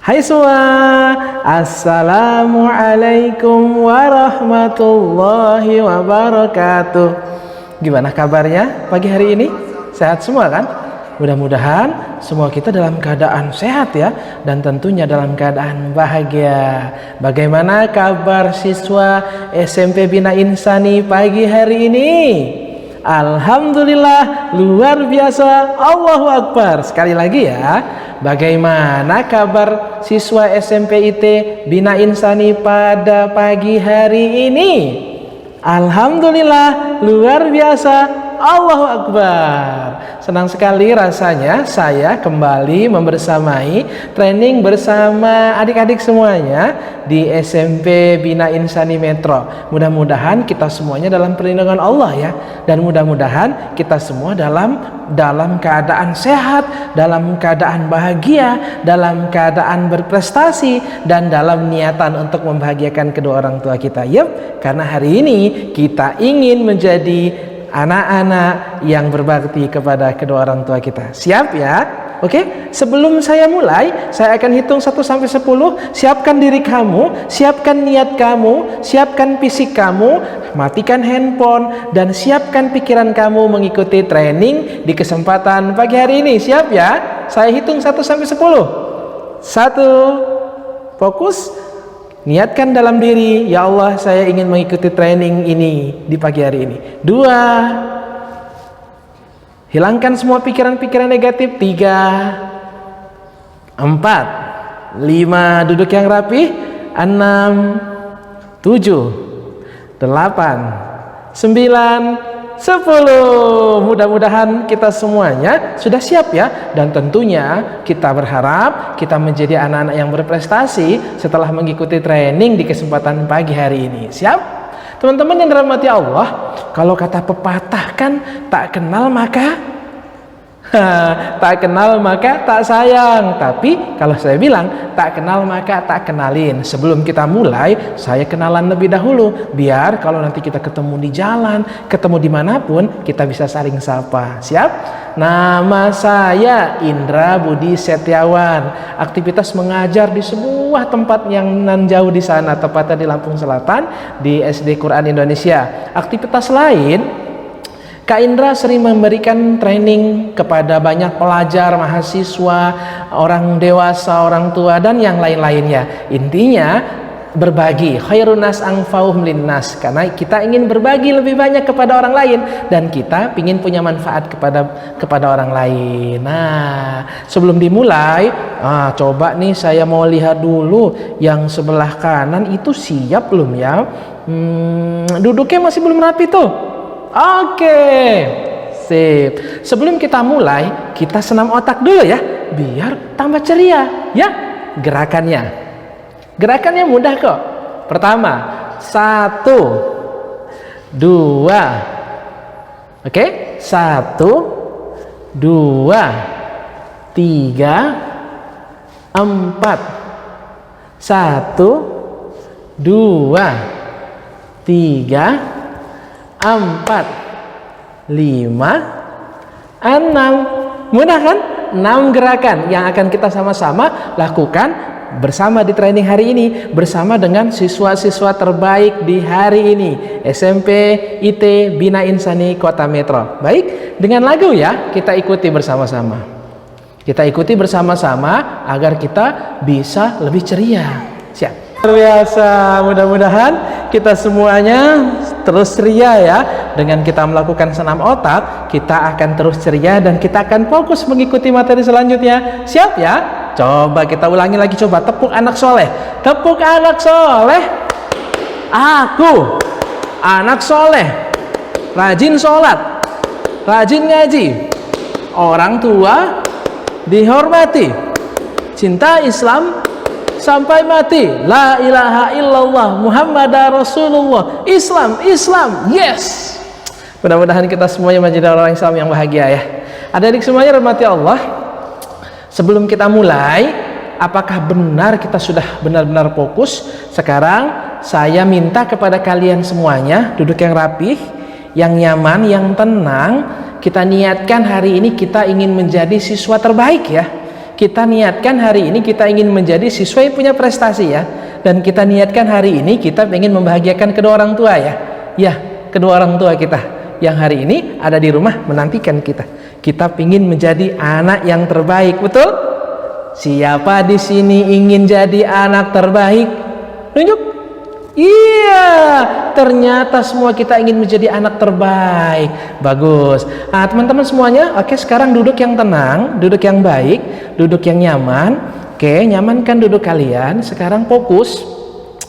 Hai semua, Assalamualaikum warahmatullahi wabarakatuh. Gimana kabarnya pagi hari ini? Sehat semua kan? Mudah-mudahan semua kita dalam keadaan sehat ya, dan tentunya dalam keadaan bahagia. Bagaimana kabar siswa SMP Bina Insani pagi hari ini? Alhamdulillah, luar biasa, Allahu Akbar. Sekali lagi ya, bagaimana kabar siswa SMP IT Bina Insani pada pagi hari ini? Alhamdulillah, luar biasa, Allahu Akbar. Senang sekali rasanya saya kembali membersamai training bersama adik-adik semuanya di SMP Bina Insani Metro. Mudah-mudahan kita semuanya dalam perlindungan Allah ya, dan mudah-mudahan kita semua dalam keadaan sehat, dalam keadaan bahagia, dalam keadaan berprestasi, dan dalam niatan untuk membahagiakan kedua orang tua kita. Yep, karena hari ini kita ingin menjadi anak-anak yang berbakti kepada kedua orang tua kita. Siap ya? Oke, sebelum saya mulai, saya akan hitung 1 sampai 10. Siapkan diri kamu, siapkan niat kamu, siapkan fisik kamu, matikan handphone, dan siapkan pikiran kamu mengikuti training di kesempatan pagi hari ini. Siap ya? Saya hitung 1 sampai 10. 1, fokus, niatkan dalam diri, ya Allah, saya ingin mengikuti training ini di pagi hari ini. 2, hilangkan semua pikiran-pikiran negatif. 3, 4, 5, duduk yang rapi. 6, 7, 8, 9, 10. Mudah-mudahan kita semuanya sudah siap ya, dan tentunya kita berharap kita menjadi anak-anak yang berprestasi setelah mengikuti training di kesempatan pagi hari ini. Siap? Teman-teman yang dirahmati Allah, kalau kata pepatah kan, tak kenal maka tak kenal maka tak sayang. Tapi kalau saya bilang tak kenal maka tak kenalin. Sebelum kita mulai, saya kenalan lebih dahulu, biar kalau nanti kita ketemu di jalan, ketemu dimanapun, kita bisa saling sapa. Siap? Nama saya Indra Budi Setiawan. Aktivitas mengajar di sebuah tempat yang nan jauh di sana, tepatnya di Lampung Selatan, di SD Quran Indonesia. Aktivitas lain, Kak Indra sering memberikan training kepada banyak pelajar, mahasiswa, orang dewasa, orang tua, dan yang lain-lainnya. Intinya berbagi, khairun nas anfa'uhum linnas, karena kita ingin berbagi lebih banyak kepada orang lain, dan kita ingin punya manfaat kepada orang lain. Nah, sebelum dimulai, coba nih saya mau lihat dulu yang sebelah kanan itu siap belum ya? Duduknya masih belum rapi tuh. Oke, sip. Sebelum kita mulai, kita senam otak dulu ya, biar tambah ceria ya. Gerakannya mudah kok. Pertama, 1, 2, oke, 1, 2, 3, 4, 1, 2, 3, 4, 5, 6. Mudah kan? 6 gerakan yang akan kita sama-sama lakukan bersama di training hari ini, bersama dengan siswa-siswa terbaik di hari ini, SMP IT Bina Insani Kota Metro. Baik, dengan lagu ya, kita ikuti bersama-sama. Kita ikuti bersama-sama agar kita bisa lebih ceria. Siap? Luar biasa, mudah-mudahan kita semuanya terus ceria ya. Dengan kita melakukan senam otak, kita akan terus ceria dan kita akan fokus mengikuti materi selanjutnya. Siap ya? Coba kita ulangi lagi, coba tepuk anak soleh. Tepuk anak soleh. Aku anak soleh, rajin sholat, rajin ngaji, orang tua dihormati, cinta Islam sampai mati, la ilaha illallah Muhammadar Rasulullah. Islam, yes. Mudah-mudahan kita semuanya menjadi orang Islam yang bahagia ya. Adik-adik semuanya rahmati Allah, sebelum kita mulai, apakah benar kita sudah benar-benar fokus? Sekarang saya minta kepada kalian semuanya duduk yang rapih, yang nyaman, yang tenang. Kita niatkan hari ini kita ingin menjadi siswa terbaik ya. Kita niatkan hari ini kita ingin menjadi siswa yang punya prestasi ya. Dan kita niatkan hari ini kita ingin membahagiakan kedua orang tua ya. Ya, kedua orang tua kita yang hari ini ada di rumah menantikan kita. Kita ingin menjadi anak yang terbaik, betul? Siapa di sini ingin jadi anak terbaik? Tunjuk. Iya, ternyata semua kita ingin menjadi anak terbaik. Bagus. Nah, teman-teman semuanya, oke, sekarang duduk yang tenang, duduk yang baik, duduk yang nyaman. Oke, nyamankan duduk kalian. Sekarang fokus.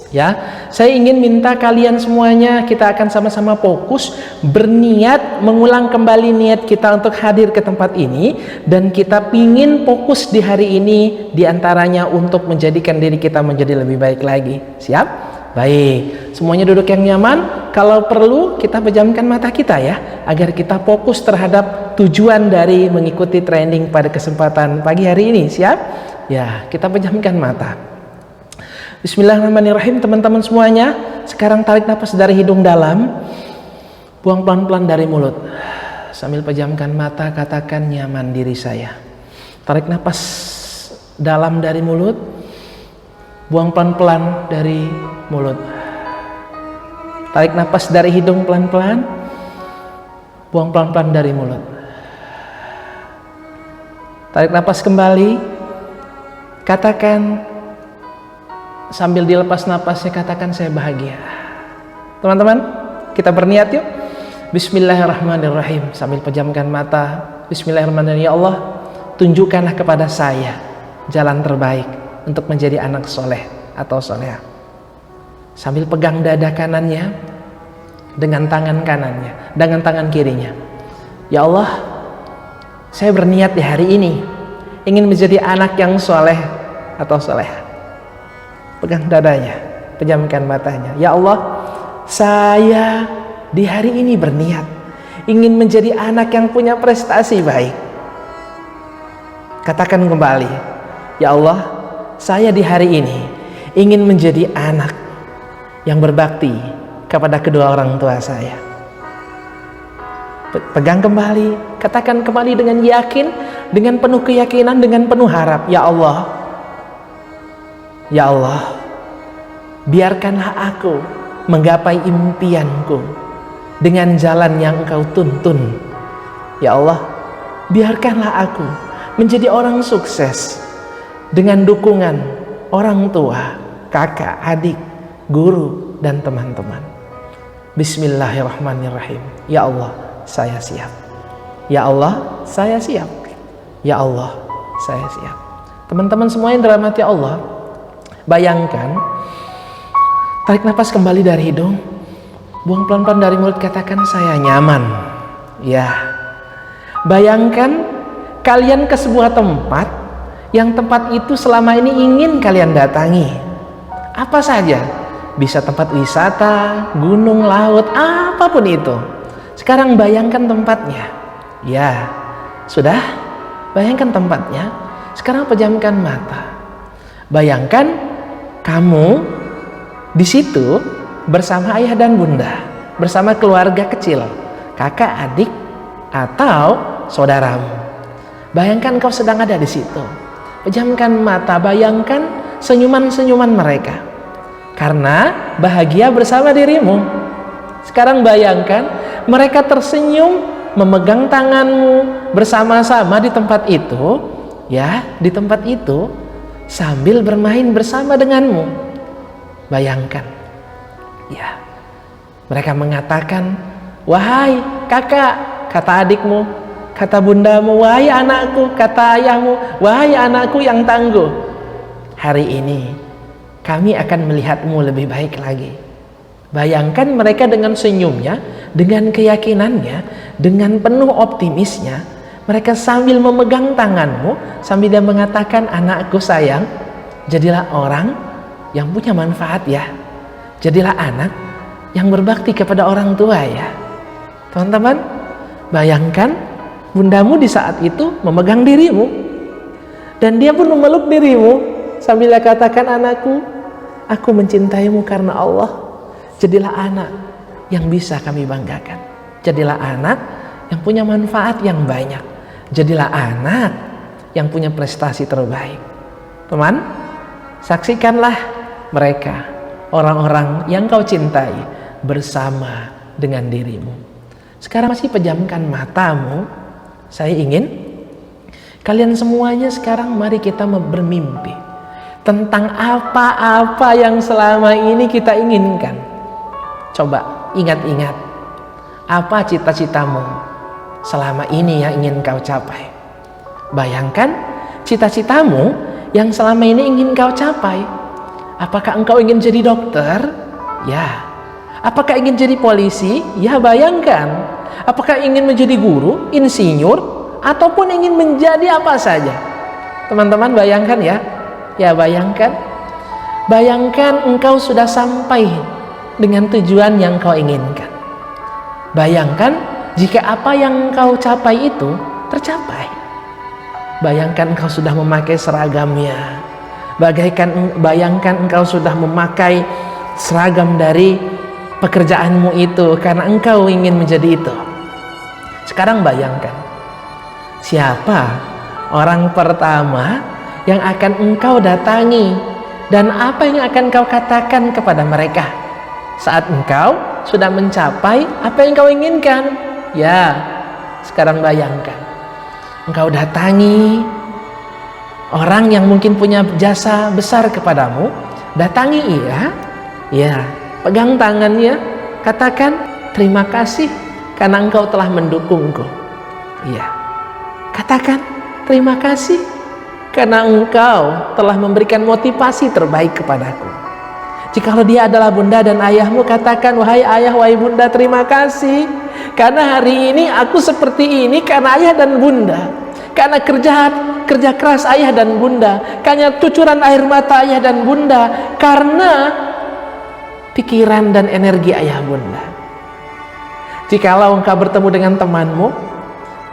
Ya, saya ingin minta kalian semuanya, kita akan sama-sama fokus, berniat mengulang kembali niat kita untuk hadir ke tempat ini, dan kita pingin fokus di hari ini diantaranya untuk menjadikan diri kita menjadi lebih baik lagi. Siap? Baik, semuanya duduk yang nyaman. Kalau perlu kita pejamkan mata kita ya, agar kita fokus terhadap tujuan dari mengikuti training pada kesempatan pagi hari ini. Siap? Ya, kita pejamkan mata. Bismillahirrahmanirrahim. Teman-teman semuanya, sekarang tarik nafas dari hidung dalam, buang pelan-pelan dari mulut. Sambil pejamkan mata, katakan nyaman diri saya. Tarik nafas dalam dari mulut, buang pelan-pelan dari mulut. Tarik nafas dari hidung pelan-pelan, buang pelan-pelan dari mulut. Tarik nafas kembali, katakan sambil dilepas nafasnya, katakan saya bahagia. Teman-teman, kita berniat yuk. Bismillahirrahmanirrahim. Sambil pejamkan mata, Bismillahirrahmanirrahim. Ya Allah, tunjukkanlah kepada saya jalan terbaik untuk menjadi anak soleh atau soleha. Sambil pegang dada kanannya dengan tangan kanannya, dengan tangan kirinya. Ya Allah, saya berniat di hari ini ingin menjadi anak yang soleh atau soleha. Pegang dadanya, pejamkan matanya. Ya Allah, saya di hari ini berniat ingin menjadi anak yang punya prestasi baik. Katakan kembali, ya Allah, saya di hari ini ingin menjadi anak yang berbakti kepada kedua orang tua saya. Pegang kembali, katakan kembali dengan yakin, dengan penuh keyakinan, dengan penuh harap. Ya Allah, ya Allah, biarkanlah aku menggapai impianku dengan jalan yang Engkau tuntun. Ya Allah, biarkanlah aku menjadi orang sukses dengan dukungan orang tua, kakak, adik, guru, dan teman-teman. Bismillahirrahmanirrahim. Ya Allah, saya siap. Ya Allah, saya siap. Ya Allah, saya siap. Teman-teman semua yang dirahmati Allah, bayangkan, tarik nafas kembali dari hidung, buang pelan-pelan dari mulut, katakan saya nyaman. Ya, bayangkan kalian ke sebuah tempat yang tempat itu selama ini ingin kalian datangi. Apa saja, bisa tempat wisata, gunung, laut, apapun itu. Sekarang bayangkan tempatnya. Ya, sudah? Bayangkan tempatnya. Sekarang pejamkan mata. Bayangkan kamu di situ bersama ayah dan bunda, bersama keluarga kecil, kakak, adik, atau saudaramu. Bayangkan kau sedang ada di situ. Pejamkan mata, bayangkan senyuman-senyuman mereka, karena bahagia bersama dirimu. Sekarang bayangkan mereka tersenyum, memegang tanganmu bersama-sama di tempat itu, ya, di tempat itu, sambil bermain bersama denganmu. Bayangkan, ya, mereka mengatakan, wahai kakak, kata adikmu, kata bundamu, wahai anakku, kata ayahmu, wahai anakku yang tangguh, hari ini kami akan melihatmu lebih baik lagi. Bayangkan mereka dengan senyumnya, dengan keyakinannya, dengan penuh optimisnya, mereka sambil memegang tanganmu, sambil dia mengatakan, anakku sayang, jadilah orang yang punya manfaat ya. Jadilah anak yang berbakti kepada orang tua ya. Teman-teman, bayangkan bundamu di saat itu memegang dirimu, dan dia pun memeluk dirimu sambil dia katakan, anakku, aku mencintaimu karena Allah. Jadilah anak yang bisa kami banggakan. Jadilah anak yang punya manfaat yang banyak. Jadilah anak yang punya prestasi terbaik. Teman, saksikanlah mereka, orang-orang yang kau cintai bersama dengan dirimu. Sekarang masih pejamkan matamu. Saya ingin kalian semuanya sekarang mari kita bermimpi tentang apa-apa yang selama ini kita inginkan. Coba ingat-ingat, apa cita-citamu selama ini yang ingin kau capai. Bayangkan cita-citamu yang selama ini ingin kau capai. Apakah engkau ingin jadi dokter? Ya. Apakah ingin jadi polisi? Ya, bayangkan. Apakah ingin menjadi guru, insinyur, ataupun ingin menjadi apa saja? Teman-teman bayangkan ya. Ya, bayangkan. Bayangkan engkau sudah sampai dengan tujuan yang kau inginkan. Bayangkan jika apa yang kau capai itu tercapai. Bayangkan engkau sudah memakai seragamnya. Bayangkan engkau sudah memakai seragam dari pekerjaanmu itu karena engkau ingin menjadi itu. Sekarang bayangkan, siapa orang pertama yang akan engkau datangi dan apa yang akan kau katakan kepada mereka saat engkau sudah mencapai apa yang kau inginkan? Ya, sekarang bayangkan, engkau datangi orang yang mungkin punya jasa besar kepadamu, datangi ya, pegang tangannya, katakan terima kasih karena engkau telah mendukungku. Iya, katakan terima kasih karena engkau telah memberikan motivasi terbaik kepadaku. Jikalau dia adalah bunda dan ayahmu, katakan wahai ayah, wahai bunda, terima kasih karena hari ini aku seperti ini karena ayah dan bunda, karena kerja keras ayah dan bunda, karena cucuran air mata ayah dan bunda, karena pikiran dan energi ayah bunda. Jikalau engkau bertemu dengan temanmu,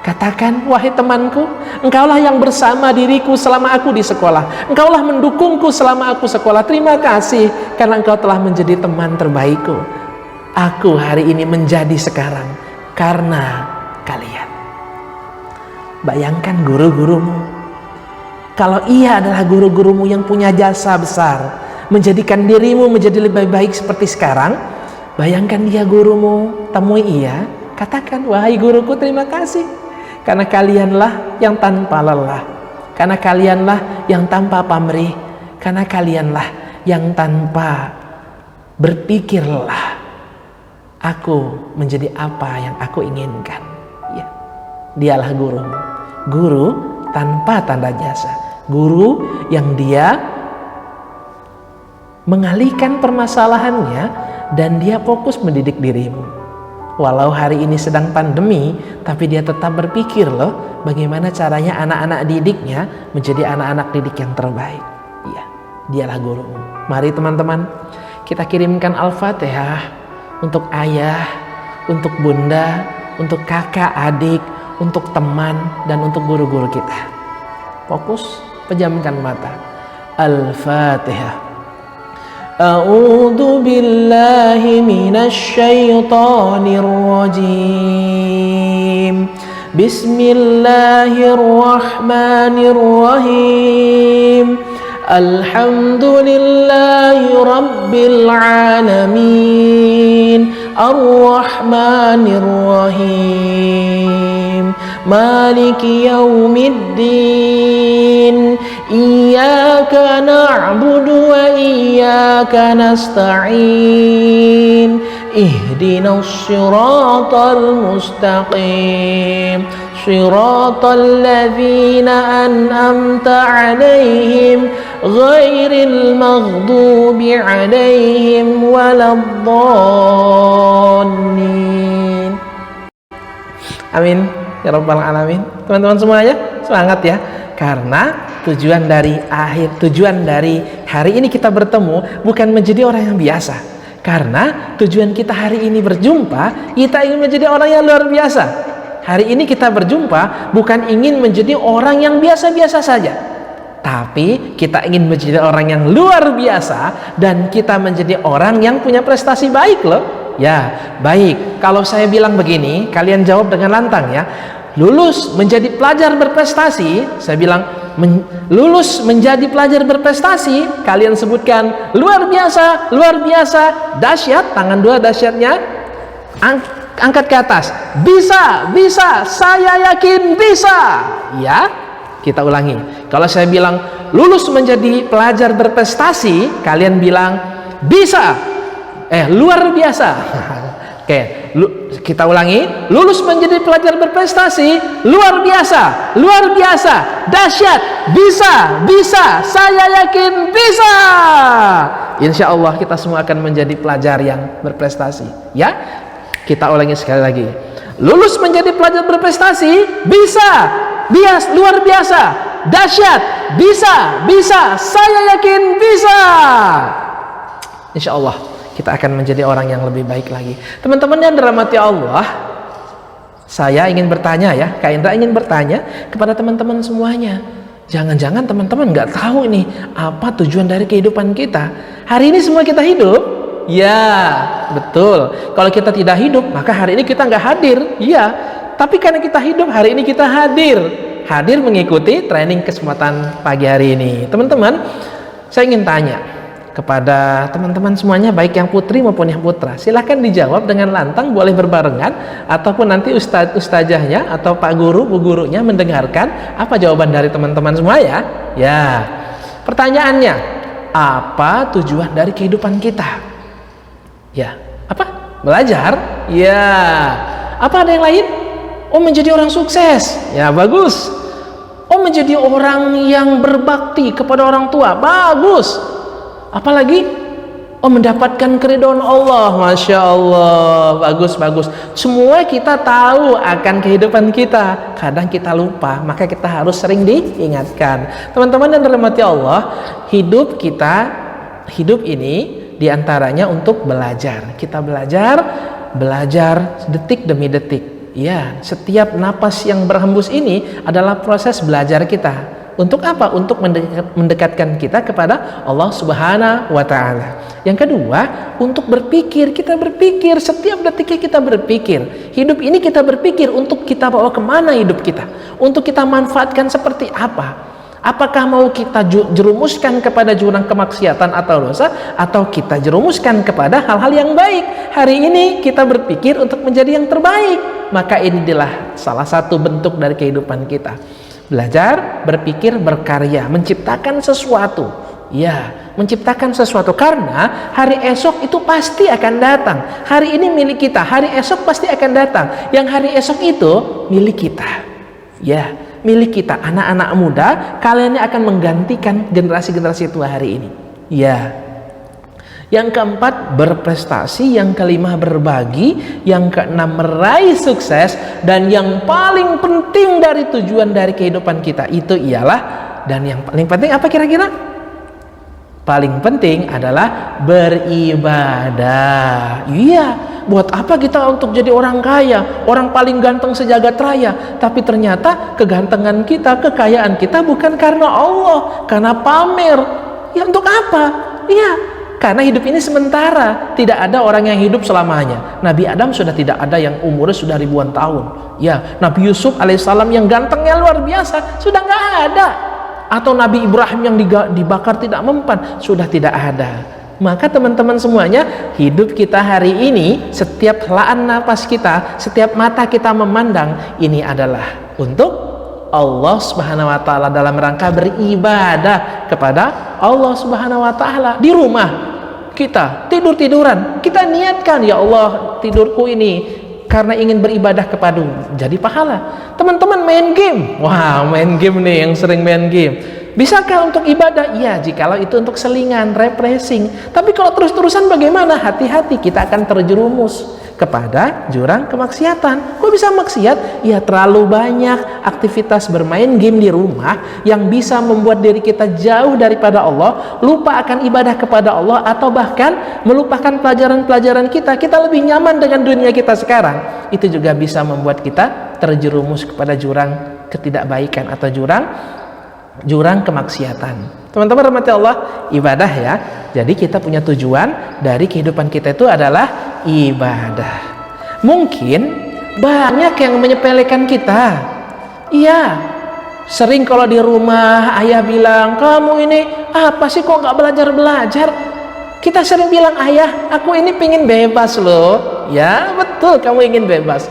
katakan wahai temanku, engkaulah yang bersama diriku selama aku di sekolah, engkaulah mendukungku selama aku sekolah, terima kasih karena engkau telah menjadi teman terbaikku. Aku hari ini menjadi sekarang karena kalian. Bayangkan guru-gurumu, kalau ia adalah guru-gurumu yang punya jasa besar menjadikan dirimu menjadi lebih baik seperti sekarang, bayangkan dia gurumu, temui ia, katakan wahai guruku, terima kasih karena kalianlah yang tanpa lelah, karena kalianlah yang tanpa pamrih, karena kalianlah yang tanpa berpikir lelah aku menjadi apa yang aku inginkan. Ya, dialah gurumu, guru tanpa tanda jasa, guru yang dia mengalihkan permasalahannya dan dia fokus mendidik dirimu. Walau hari ini sedang pandemi, tapi dia tetap berpikir loh bagaimana caranya anak-anak didiknya menjadi anak-anak didik yang terbaik. Iya, dialah gurumu. Mari teman-teman, kita kirimkan Al-Fatihah untuk ayah, untuk bunda, untuk kakak, adik, untuk teman, dan untuk guru-guru kita. Fokus, pejamkan mata. Al-Fatihah. A'udzu billahi minasy syaithanir rajim. Bismillahirrahmanirrahim. Alhamdulillahi rabbil alamin. Ar-Rahmanir Rahim. Maliki yaumiddin. Iyyaka na'budu wa iyyaka nasta'in. Ihdinas siratal mustaqim. Siratal ladzina an'amta 'alaihim ghairil maghdubi 'alaihim waladdallin. Amin ya rabbal alamin. Teman-teman semuanya semangat ya, karena tujuan dari hari ini kita bertemu bukan menjadi orang yang biasa, karena tujuan kita hari ini berjumpa, kita ingin menjadi orang yang luar biasa. Hari ini kita berjumpa bukan ingin menjadi orang yang biasa-biasa saja, tapi kita ingin menjadi orang yang luar biasa dan kita menjadi orang yang punya prestasi baik loh. Ya, baik. Kalau saya bilang begini, kalian jawab dengan lantang ya. lulus menjadi pelajar berprestasi, saya bilang lulus menjadi pelajar berprestasi, kalian sebutkan luar biasa, dahsyat, tangan dua dahsyatnya, angkat ke atas, bisa, saya yakin bisa. Ya, kita ulangi. Kalau saya bilang lulus menjadi pelajar berprestasi, kalian bilang bisa, luar biasa. Oke, kita ulangi. Lulus menjadi pelajar berprestasi, luar biasa, dahsyat, bisa, saya yakin bisa. Insya Allah kita semua akan menjadi pelajar yang berprestasi. Ya, kita ulangi sekali lagi. Lulus menjadi pelajar berprestasi, luar biasa, dahsyat, bisa, saya yakin bisa. Insya Allah kita akan menjadi orang yang lebih baik lagi. Teman-teman yang dirahmati Allah, saya ingin bertanya ya, Kak Indra ingin bertanya kepada teman-teman semuanya. Jangan-jangan teman-teman nggak tahu ini apa tujuan dari kehidupan kita. Hari ini semua kita hidup, ya betul. Kalau kita tidak hidup, maka hari ini kita nggak hadir, ya. Tapi karena kita hidup, hari ini kita hadir mengikuti training kesempatan pagi hari ini. Teman-teman, saya ingin tanya kepada teman-teman semuanya, baik yang putri maupun yang putra, silahkan dijawab dengan lantang, boleh berbarengan ataupun nanti ustazahnya atau pak guru, bu gurunya mendengarkan apa jawaban dari teman-teman semua ya. Ya, pertanyaannya, apa tujuan dari kehidupan kita? Ya, apa? Belajar? Ya. Apa ada yang lain? Oh, menjadi orang sukses. Ya, bagus. Oh, menjadi orang yang berbakti kepada orang tua. Bagus. Apalagi? Oh, mendapatkan keridhaan Allah. Masya Allah, bagus. Semua kita tahu akan kehidupan kita. Kadang kita lupa, maka kita harus sering diingatkan. Teman-teman yang dirahmati Allah, hidup ini diantaranya untuk belajar. Kita belajar detik demi detik. Ya, setiap napas yang berhembus ini adalah proses belajar kita. Untuk apa? Untuk mendekatkan kita kepada Allah Subhanahu wa Ta'ala. Yang kedua, untuk berpikir. Kita berpikir, setiap detiknya kita berpikir. Hidup ini kita berpikir untuk kita bawa kemana hidup kita, untuk kita manfaatkan seperti apa. Apakah mau kita jerumuskan kepada jurang kemaksiatan atau dosa, atau kita jerumuskan kepada hal-hal yang baik. Hari ini kita berpikir untuk menjadi yang terbaik, maka inilah salah satu bentuk dari kehidupan kita. Belajar, berpikir, berkarya, menciptakan sesuatu. Ya, menciptakan sesuatu, karena hari esok itu pasti akan datang. Hari ini milik kita, hari esok pasti akan datang. Yang hari esok itu milik kita. Ya, milik kita, anak-anak muda, kalian yang akan menggantikan generasi-generasi tua hari ini. Ya. Yang keempat, berprestasi. Yang kelima, berbagi. Yang keenam, meraih sukses. Dan yang paling penting dari tujuan dari kehidupan kita itu ialah, dan yang paling penting apa kira-kira? Paling penting adalah beribadah. Iya, buat apa kita untuk jadi orang kaya, orang paling ganteng sejagat raya, tapi ternyata kegantengan kita, kekayaan kita bukan karena Allah, karena pamer. Ya, untuk apa? Iya, karena hidup ini sementara. Tidak ada orang yang hidup selamanya. Nabi Adam sudah tidak ada yang umurnya sudah ribuan tahun. Ya, Nabi Yusuf alaihissalam yang gantengnya luar biasa sudah nggak ada. Atau Nabi Ibrahim yang dibakar tidak mempan sudah tidak ada. Maka teman-teman semuanya, hidup kita hari ini, setiap helaan nafas kita, setiap mata kita memandang, ini adalah untuk Allah Subhanahu wa Ta'ala, dalam rangka beribadah kepada Allah Subhanahu wa Ta'ala. Di rumah kita tidur-tiduran, kita niatkan, ya Allah, tidurku ini karena ingin beribadah kepadamu, jadi pahala. Teman-teman main game, wah, main game nih, yang sering main game, bisakah untuk ibadah? Iya, jikalau itu untuk selingan, refreshing. Tapi kalau terus-terusan bagaimana? Hati-hati, kita akan terjerumus kepada jurang kemaksiatan. Kok bisa maksiat? Ya, terlalu banyak aktivitas bermain game di rumah yang bisa membuat diri kita jauh daripada Allah, lupa akan ibadah kepada Allah, atau bahkan melupakan pelajaran-pelajaran kita. Kita lebih nyaman dengan dunia kita sekarang. Itu juga bisa membuat kita terjerumus kepada jurang ketidakbaikan atau jurang kemaksiatan. Teman-teman rahmati Allah, ibadah ya. Jadi kita punya tujuan dari kehidupan kita itu adalah ibadah. Mungkin banyak yang menyepelekan kita. Iya, sering kalau di rumah ayah bilang, kamu ini apa sih kok nggak belajar-belajar? Kita sering bilang, ayah, aku ini pingin bebas loh. Ya betul, kamu ingin bebas.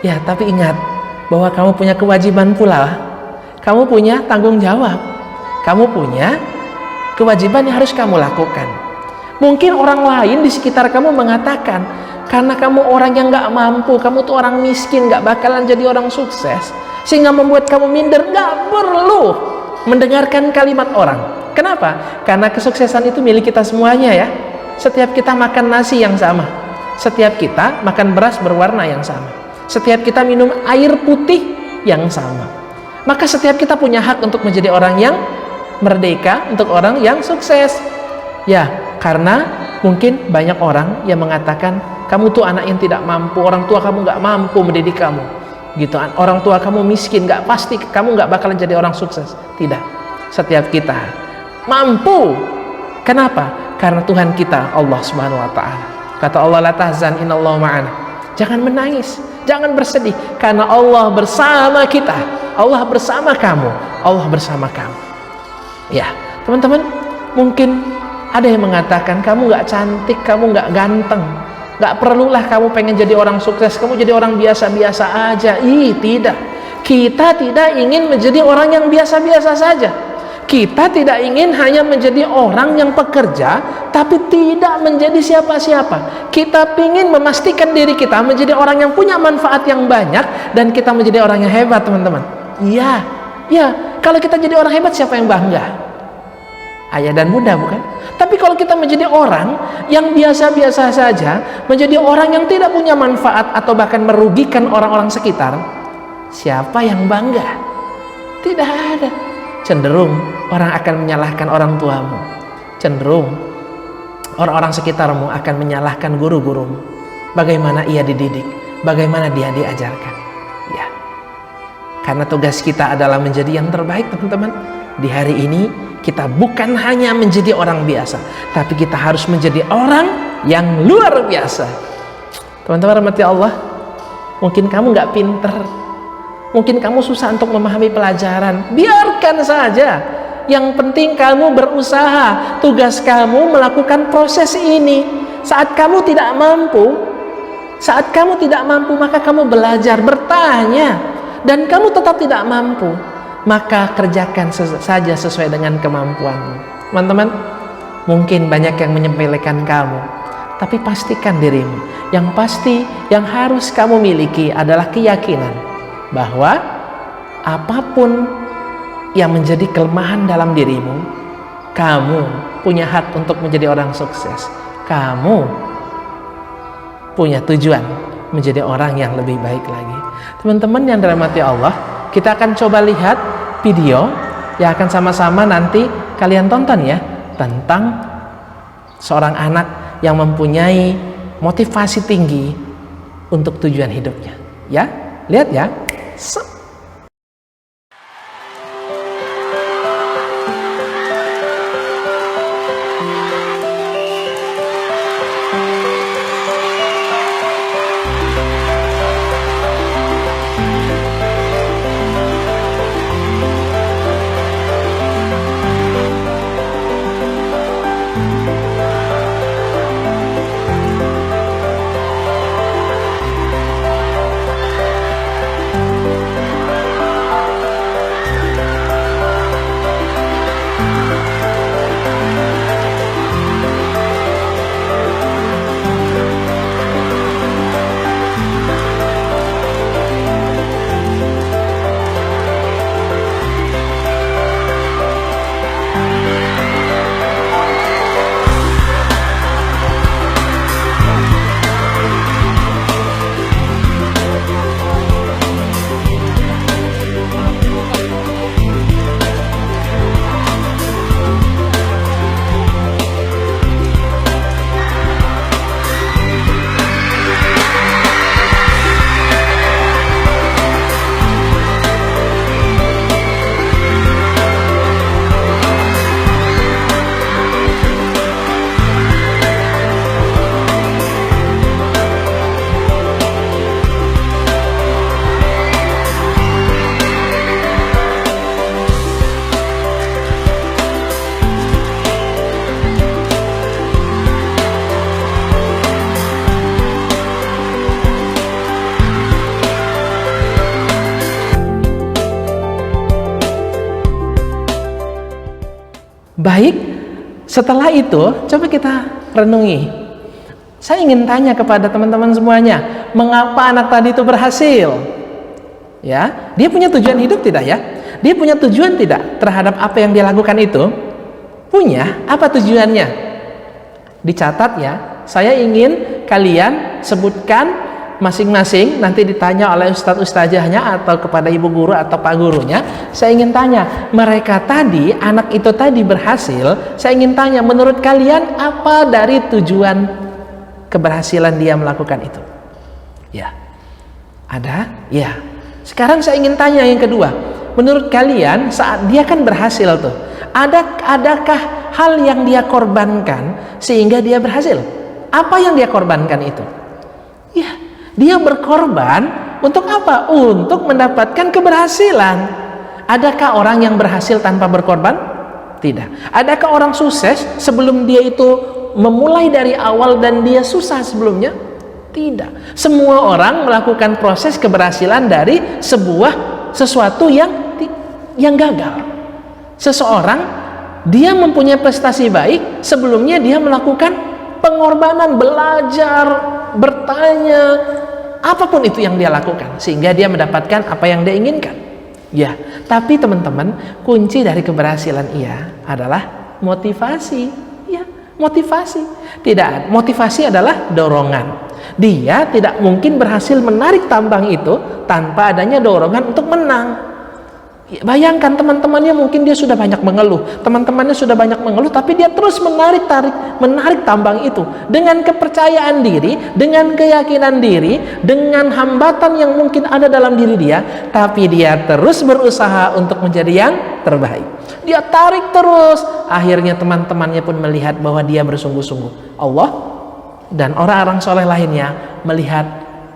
Ya, tapi ingat bahwa kamu punya kewajiban pula. Kamu punya tanggung jawab. Kamu punya kewajiban yang harus kamu lakukan. Mungkin orang lain di sekitar kamu mengatakan, karena kamu orang yang nggak mampu, kamu tuh orang miskin, nggak bakalan jadi orang sukses, sehingga membuat kamu minder. Nggak perlu mendengarkan kalimat orang. Kenapa? Karena kesuksesan itu milik kita semuanya ya. Setiap kita makan nasi yang sama, setiap kita makan beras berwarna yang sama, setiap kita minum air putih yang sama. Maka setiap kita punya hak untuk menjadi orang yang merdeka, untuk orang yang sukses. Ya, karena mungkin banyak orang yang mengatakan, kamu tuh anak yang tidak mampu, orang tua kamu nggak mampu mendidik kamu, gitu. Orang tua kamu miskin, nggak pasti kamu nggak bakalan jadi orang sukses. Tidak, setiap kita mampu. Kenapa? Karena Tuhan kita Allah Subhanahu wa taala. Kata Allah, la tahzan innallaha ma'ana. Jangan menangis, jangan bersedih, karena Allah bersama kita. Allah bersama kamu, Allah bersama kamu. Ya, teman-teman, mungkin ada yang mengatakan kamu nggak cantik, kamu nggak ganteng, nggak perlulah kamu pengen jadi orang sukses, kamu jadi orang biasa-biasa aja. Tidak, kita tidak ingin menjadi orang yang biasa-biasa saja. Kita tidak ingin hanya menjadi orang yang pekerja tapi tidak menjadi siapa-siapa. Kita ingin memastikan diri kita menjadi orang yang punya manfaat yang banyak, dan kita menjadi orang yang hebat, teman-teman. Iya, ya. Kalau kita jadi orang hebat, siapa yang bangga? Ayah dan bunda, bukan? Tapi kalau kita menjadi orang yang biasa-biasa saja, menjadi orang yang tidak punya manfaat atau bahkan merugikan orang-orang sekitar, siapa yang bangga? Tidak ada. Cenderung orang akan menyalahkan orang tuamu, cenderung orang-orang sekitarmu akan menyalahkan guru-gurumu. Bagaimana ia dididik, bagaimana dia diajarkan. Ya, karena tugas kita adalah menjadi yang terbaik, teman-teman. Di hari ini kita bukan hanya menjadi orang biasa, tapi kita harus menjadi orang yang luar biasa. Teman-teman rahmati Allah, mungkin kamu nggak pinter, mungkin kamu susah untuk memahami pelajaran. Biarkan saja. Yang penting kamu berusaha. Tugas kamu melakukan proses ini. Saat kamu tidak mampu, maka kamu belajar, bertanya. Dan kamu tetap tidak mampu, maka kerjakan saja sesuai dengan kemampuanmu. Teman-teman, mungkin banyak yang menyepelekan kamu, tapi pastikan dirimu. Yang pasti, yang harus kamu miliki adalah keyakinan bahwa apapun yang menjadi kelemahan dalam dirimu, kamu punya hak untuk menjadi orang sukses. Kamu punya tujuan menjadi orang yang lebih baik lagi. Teman-teman yang dirahmati Allah, kita akan coba lihat video yang akan sama-sama nanti kalian tonton ya, tentang seorang anak yang mempunyai motivasi tinggi untuk tujuan hidupnya. Ya, lihat ya. Baik, setelah itu coba kita renungi. Saya ingin tanya kepada teman-teman semuanya, mengapa anak tadi itu berhasil? Ya, dia punya tujuan hidup tidak ya? Dia punya tujuan tidak terhadap apa yang dia lakukan itu? Punya. Apa tujuannya? Dicatat ya. Saya ingin kalian sebutkan masing-masing, nanti ditanya oleh ustadz-ustazahnya atau kepada ibu guru atau pak gurunya. Saya ingin tanya, mereka tadi, anak itu tadi berhasil, saya ingin tanya, menurut kalian apa dari tujuan keberhasilan dia melakukan itu? Ya, ada? Ya. Sekarang saya ingin tanya yang kedua, menurut kalian saat dia kan berhasil tuh, adakah hal yang dia korbankan sehingga dia berhasil? Apa yang dia korbankan itu? Ya, dia berkorban untuk apa? Untuk mendapatkan keberhasilan. Adakah orang yang berhasil tanpa berkorban? Tidak. Adakah orang sukses sebelum dia itu memulai dari awal dan dia susah sebelumnya? Tidak. Semua orang melakukan proses keberhasilan dari sesuatu yang gagal. Seseorang dia mempunyai prestasi baik, sebelumnya dia melakukan pengorbanan, belajar, bertanya, apapun itu yang dia lakukan sehingga dia mendapatkan apa yang dia inginkan. Ya, tapi teman-teman, kunci dari keberhasilan ia adalah motivasi. Ya, motivasi. Tidak, motivasi adalah dorongan. Dia tidak mungkin berhasil menarik tambang itu tanpa adanya dorongan untuk menang. Bayangkan teman-temannya, mungkin dia sudah banyak mengeluh, teman-temannya sudah banyak mengeluh, tapi dia terus menarik tambang itu dengan kepercayaan diri, dengan keyakinan diri, dengan hambatan yang mungkin ada dalam diri dia, tapi dia terus berusaha untuk menjadi yang terbaik. Dia tarik terus, akhirnya teman-temannya pun melihat bahwa dia bersungguh-sungguh. Allah dan orang-orang soleh lainnya melihat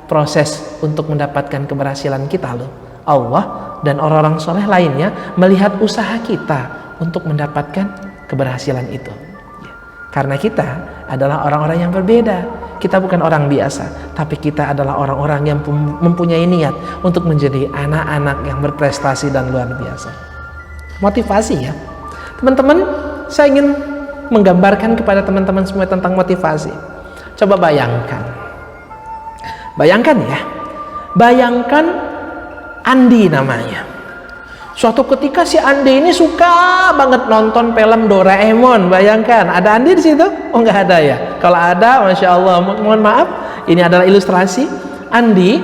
proses untuk mendapatkan keberhasilan kita loh. Allah dan orang-orang soleh lainnya melihat usaha kita untuk mendapatkan keberhasilan itu. Karena kita adalah orang-orang yang berbeda. Kita bukan orang biasa, tapi kita adalah orang-orang yang mempunyai niat untuk menjadi anak-anak yang berprestasi dan luar biasa. Motivasi ya. Teman-teman, saya ingin menggambarkan kepada teman-teman semua tentang motivasi. Coba bayangkan. Bayangkan ya. Bayangkan Andi namanya. Suatu ketika si Andi ini suka banget nonton film Doraemon. Bayangkan, ada Andi di situ? Oh, nggak ada ya. Kalau ada, masya Allah, mohon maaf. Ini adalah ilustrasi. Andi,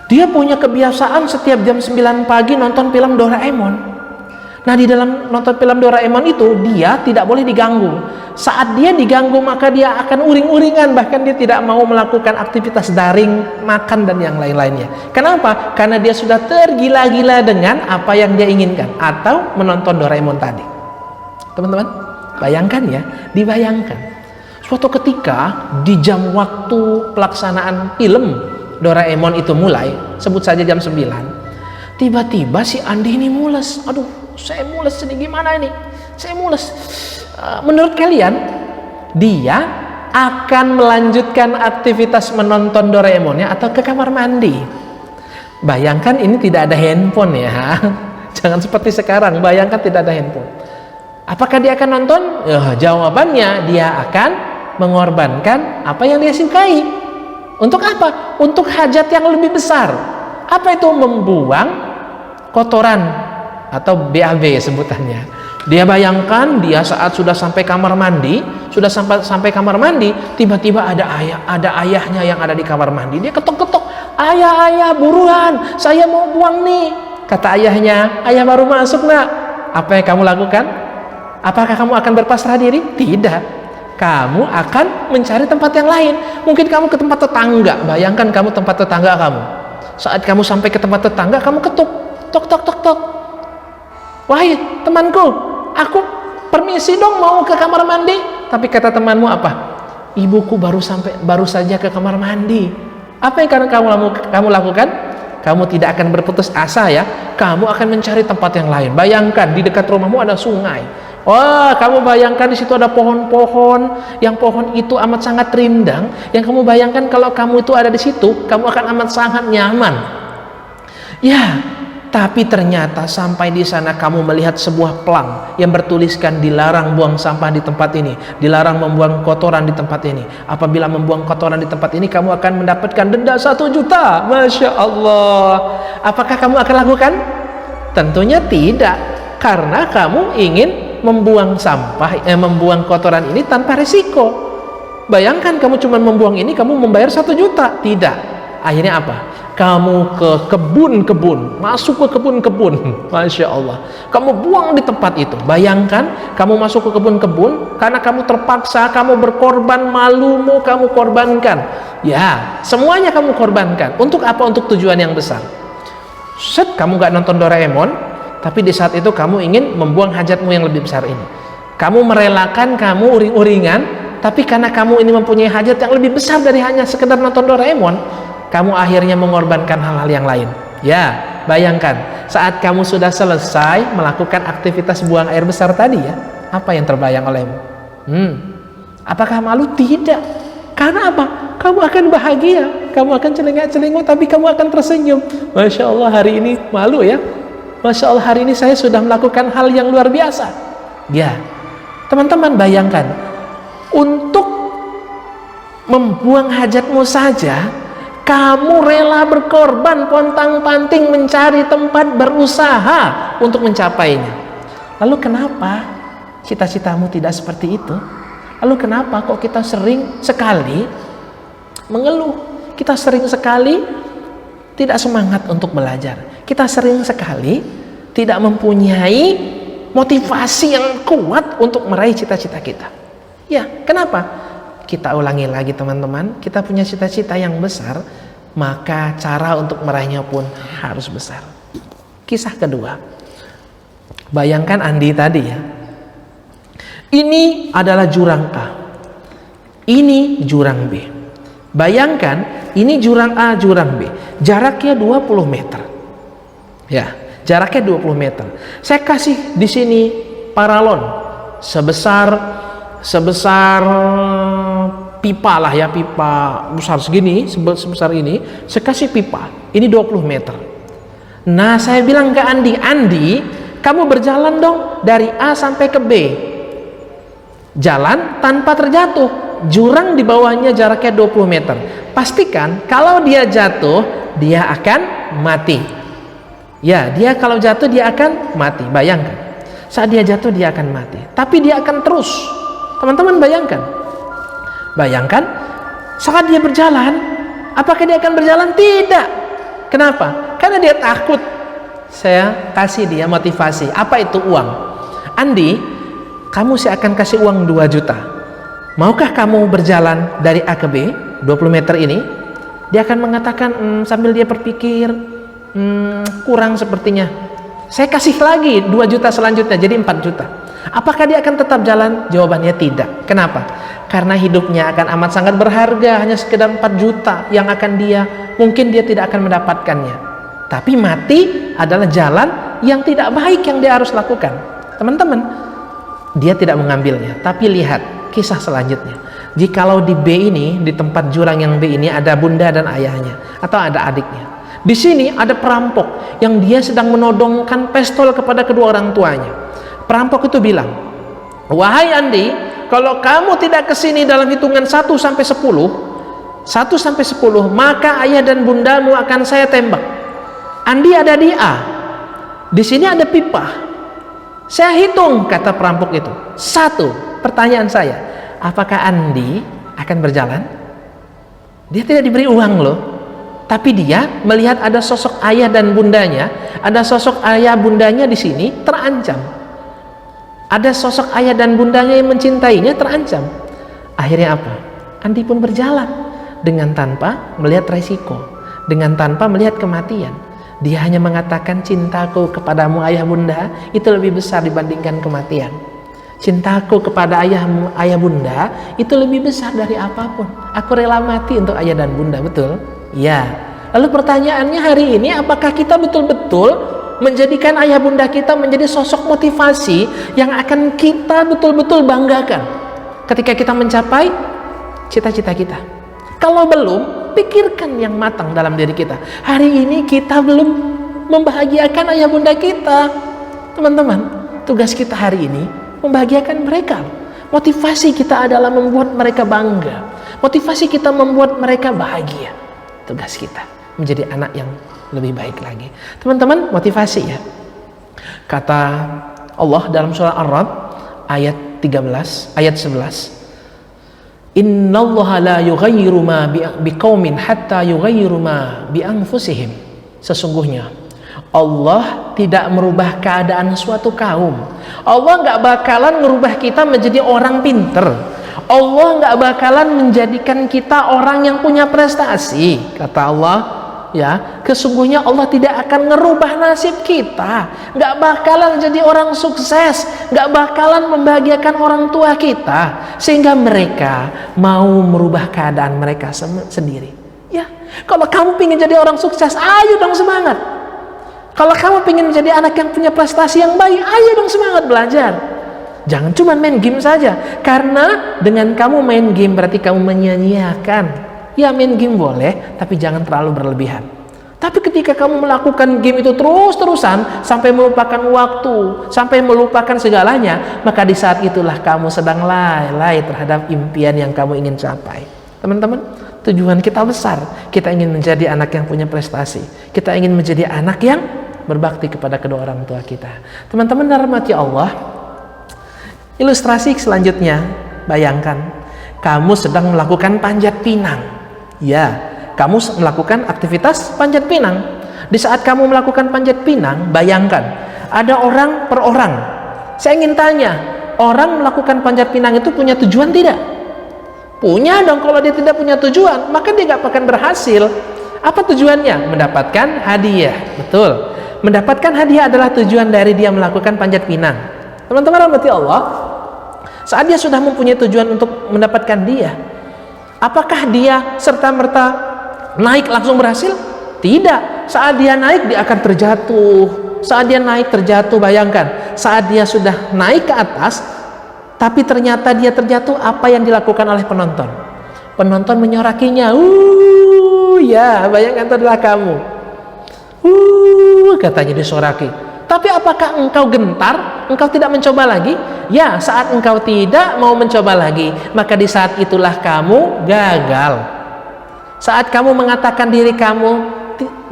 dia punya kebiasaan setiap jam 9 pagi nonton film Doraemon. Nah, di dalam nonton film Doraemon itu dia tidak boleh diganggu. Saat dia diganggu maka dia akan uring-uringan, bahkan dia tidak mau melakukan aktivitas daring, makan dan yang lain-lainnya. Kenapa? Karena dia sudah tergila-gila dengan apa yang dia inginkan atau menonton Doraemon tadi. Teman-teman, bayangkan ya, dibayangkan. Suatu ketika di jam waktu pelaksanaan film Doraemon itu mulai, sebut saja jam 9. Tiba-tiba si Andi ini mules. Aduh, saya mules ini, gimana ini? Saya mules. Menurut kalian, dia akan melanjutkan aktivitas menonton Doraemonnya atau ke kamar mandi? Bayangkan ini tidak ada handphone ya. Jangan seperti sekarang, bayangkan tidak ada handphone. Apakah dia akan nonton? Jawabannya, dia akan mengorbankan apa yang dia sukai. Untuk apa? Untuk hajat yang lebih besar. Apa itu? Membuang kotoran atau BAB sebutannya. Dia bayangkan dia saat sudah sampai kamar mandi, sampai kamar mandi, tiba-tiba ada ayahnya yang ada di kamar mandi. Dia ketok-ketok, "Ayah, buruan, saya mau buang nih." Kata ayahnya, "Ayah baru masuk, Nak." Apa yang kamu lakukan? Apakah kamu akan berpasrah diri? Tidak. Kamu akan mencari tempat yang lain. Mungkin kamu ke tempat tetangga. Bayangkan kamu tempat tetangga kamu. Saat kamu sampai ke tempat tetangga, kamu ketuk, tok tok tok tok. "Wahai temanku, aku permisi dong mau ke kamar mandi." Tapi kata temanmu apa? "Ibuku baru saja ke kamar mandi." Apa yang kamu lakukan? Kamu tidak akan berputus asa ya. Kamu akan mencari tempat yang lain. Bayangkan di dekat rumahmu ada sungai. Wah, kamu bayangkan di situ ada pohon-pohon, yang pohon itu amat sangat rindang. Yang kamu bayangkan kalau kamu itu ada di situ, kamu akan amat sangat nyaman. Ya, Tapi ternyata sampai di sana kamu melihat sebuah pelang yang bertuliskan dilarang buang sampah di tempat ini, dilarang membuang kotoran di tempat ini. Apabila membuang kotoran di tempat ini, kamu akan mendapatkan denda 1 juta. Masya Allah. Apakah kamu akan lakukan? Tentunya tidak, karena kamu ingin membuang sampah, membuang kotoran ini tanpa risiko. Bayangkan kamu cuma membuang ini, kamu membayar 1 juta. Tidak. Akhirnya apa? Kamu ke kebun-kebun, masuk ke kebun-kebun, Masya Allah, kamu buang di tempat itu. Bayangkan kamu masuk ke kebun-kebun karena kamu terpaksa, kamu berkorban, malumu kamu korbankan, ya semuanya kamu korbankan. Untuk apa? Untuk tujuan yang besar. Set, kamu gak nonton Doraemon, tapi di saat itu kamu ingin membuang hajatmu yang lebih besar ini. Kamu merelakan, kamu uring-uringan, tapi karena kamu ini mempunyai hajat yang lebih besar dari hanya sekedar nonton Doraemon, kamu akhirnya mengorbankan hal-hal yang lain. Ya, bayangkan saat kamu sudah selesai melakukan aktivitas buang air besar tadi, ya, apa yang terbayang olehmu? Apakah malu? Tidak. Karena apa? Kamu akan bahagia, kamu akan celingak-celinguk, tapi kamu akan tersenyum. Masya Allah, hari ini malu ya. Masya Allah, hari ini saya sudah melakukan hal yang luar biasa. Ya, teman-teman bayangkan, untuk membuang hajatmu saja kamu rela berkorban, pontang-panting mencari tempat, berusaha untuk mencapainya. Lalu kenapa cita-citamu tidak seperti itu? Lalu kenapa kok kita sering sekali mengeluh? Kita sering sekali tidak semangat untuk belajar. Kita sering sekali tidak mempunyai motivasi yang kuat untuk meraih cita-cita kita. Ya, kenapa? Kita ulangi lagi teman-teman, kita punya cita-cita yang besar, maka cara untuk meraihnya pun harus besar. Kisah kedua, bayangkan Andi tadi ya, ini adalah jurang A, ini jurang B. Bayangkan ini jurang A, jurang B, jaraknya 20 meter. Ya, jaraknya 20 meter. Saya kasih di sini paralon sebesar pipa lah ya, pipa besar segini, sebesar ini. Saya kasih pipa ini 20 meter. Nah, saya bilang ke Andi, kamu berjalan dong dari A sampai ke B, jalan tanpa terjatuh. Jurang di bawahnya jaraknya 20 meter. Pastikan kalau dia jatuh, dia akan mati. Ya, dia kalau jatuh dia akan mati. Bayangkan, saat dia jatuh dia akan mati, tapi dia akan terus. Teman-teman bayangkan saat dia berjalan, apakah dia akan berjalan? Tidak. Kenapa? Karena dia takut. Saya kasih dia motivasi. Apa itu uang? Andi, kamu saya akan kasih uang 2 juta. Maukah kamu berjalan dari A ke B 20 meter ini? Dia akan mengatakan sambil dia berpikir, kurang sepertinya. Saya kasih lagi 2 juta selanjutnya, jadi 4 juta. Apakah dia akan tetap jalan? Jawabannya tidak. Kenapa? Karena hidupnya akan amat sangat berharga, hanya sekedar 4 juta yang akan mungkin dia tidak akan mendapatkannya. Tapi mati adalah jalan yang tidak baik yang dia harus lakukan. Teman-teman, dia tidak mengambilnya. Tapi lihat kisah selanjutnya. Jikalau di B ini, di tempat jurang yang B ini ada bunda dan ayahnya, atau ada adiknya. Di sini ada perampok yang dia sedang menodongkan pistol kepada kedua orang tuanya. Perampok itu bilang, wahai Andi, kalau kamu tidak kesini dalam hitungan 1 sampai 10, maka ayah dan bundamu akan saya tembak. Andi ada di A, di sini ada pipa. Saya hitung, kata perampok itu, 1. Pertanyaan saya, apakah Andi akan berjalan? Dia tidak diberi uang loh, tapi dia melihat ada sosok ayah dan bundanya, ada sosok ayah bundanya di sini terancam. Ada sosok ayah dan bundanya yang mencintainya terancam. Akhirnya apa? Andi pun berjalan dengan tanpa melihat resiko, dengan tanpa melihat kematian. Dia hanya mengatakan, cintaku kepadamu ayah bunda itu lebih besar dibandingkan kematian. Cintaku kepada ayah bunda itu lebih besar dari apapun. Aku rela mati untuk ayah dan bunda. Betul? Ya. Lalu pertanyaannya hari ini, apakah kita betul-betul menjadikan ayah bunda kita menjadi sosok motivasi yang akan kita betul-betul banggakan ketika kita mencapai cita-cita kita? Kalau belum, pikirkan yang matang dalam diri kita. Hari ini kita belum membahagiakan ayah bunda kita. Teman-teman, tugas kita hari ini membahagiakan mereka. Motivasi kita adalah membuat mereka bangga. Motivasi kita membuat mereka bahagia. Tugas kita menjadi anak yang lebih baik lagi. Teman-teman, motivasi ya. Kata Allah dalam surah Ar-Ra'd ayat 13, ayat 11. Innallaha la yughayyiru ma biqaumin hatta yughayyiru ma bi anfusihim. Sesungguhnya Allah tidak merubah keadaan suatu kaum. Allah nggak bakalan merubah kita menjadi orang pinter. Allah nggak bakalan menjadikan kita orang yang punya prestasi. Kata Allah, ya, sesungguhnya Allah tidak akan ngerubah nasib kita. Nggak bakalan jadi orang sukses, nggak bakalan membahagiakan orang tua kita sehingga mereka mau merubah keadaan mereka sendiri. Ya, kalau kamu ingin jadi orang sukses, ayo dong semangat. Kalau kamu ingin menjadi anak yang punya prestasi yang baik, ayo dong semangat belajar. Jangan cuma main game saja, karena dengan kamu main game berarti kamu menyia-nyiakan. Ya, main game boleh, tapi jangan terlalu berlebihan. Tapi ketika kamu melakukan game itu terus-terusan sampai melupakan waktu, sampai melupakan segalanya, maka di saat itulah kamu sedang lalai terhadap impian yang kamu ingin capai. Teman-teman, tujuan kita besar. Kita ingin menjadi anak yang punya prestasi. Kita ingin menjadi anak yang berbakti kepada kedua orang tua kita. Teman-teman rahmati Allah, ilustrasi selanjutnya, bayangkan kamu sedang melakukan panjat pinang. Ya, kamu melakukan aktivitas panjat pinang. Di saat kamu melakukan panjat pinang, bayangkan ada orang per orang. Saya ingin tanya, orang melakukan panjat pinang itu punya tujuan tidak? Punya dong. Kalau dia tidak punya tujuan, maka dia gak akan berhasil. Apa tujuannya? Mendapatkan hadiah. Betul. Mendapatkan hadiah adalah tujuan dari dia melakukan panjat pinang. Teman-teman rahmati Allah, saat dia sudah mempunyai tujuan untuk mendapatkan dia, apakah dia serta-merta naik langsung berhasil? Tidak. Saat dia naik, dia akan terjatuh. Saat dia naik terjatuh, bayangkan. Saat dia sudah naik ke atas, tapi ternyata dia terjatuh, apa yang dilakukan oleh penonton? Penonton menyorakinya. Ya, bayangkan itu adalah kamu. Katanya disoraki. Tapi apakah engkau gentar? Engkau tidak mencoba lagi? Ya, saat engkau tidak mau mencoba lagi, maka di saat itulah kamu gagal. Saat kamu mengatakan diri kamu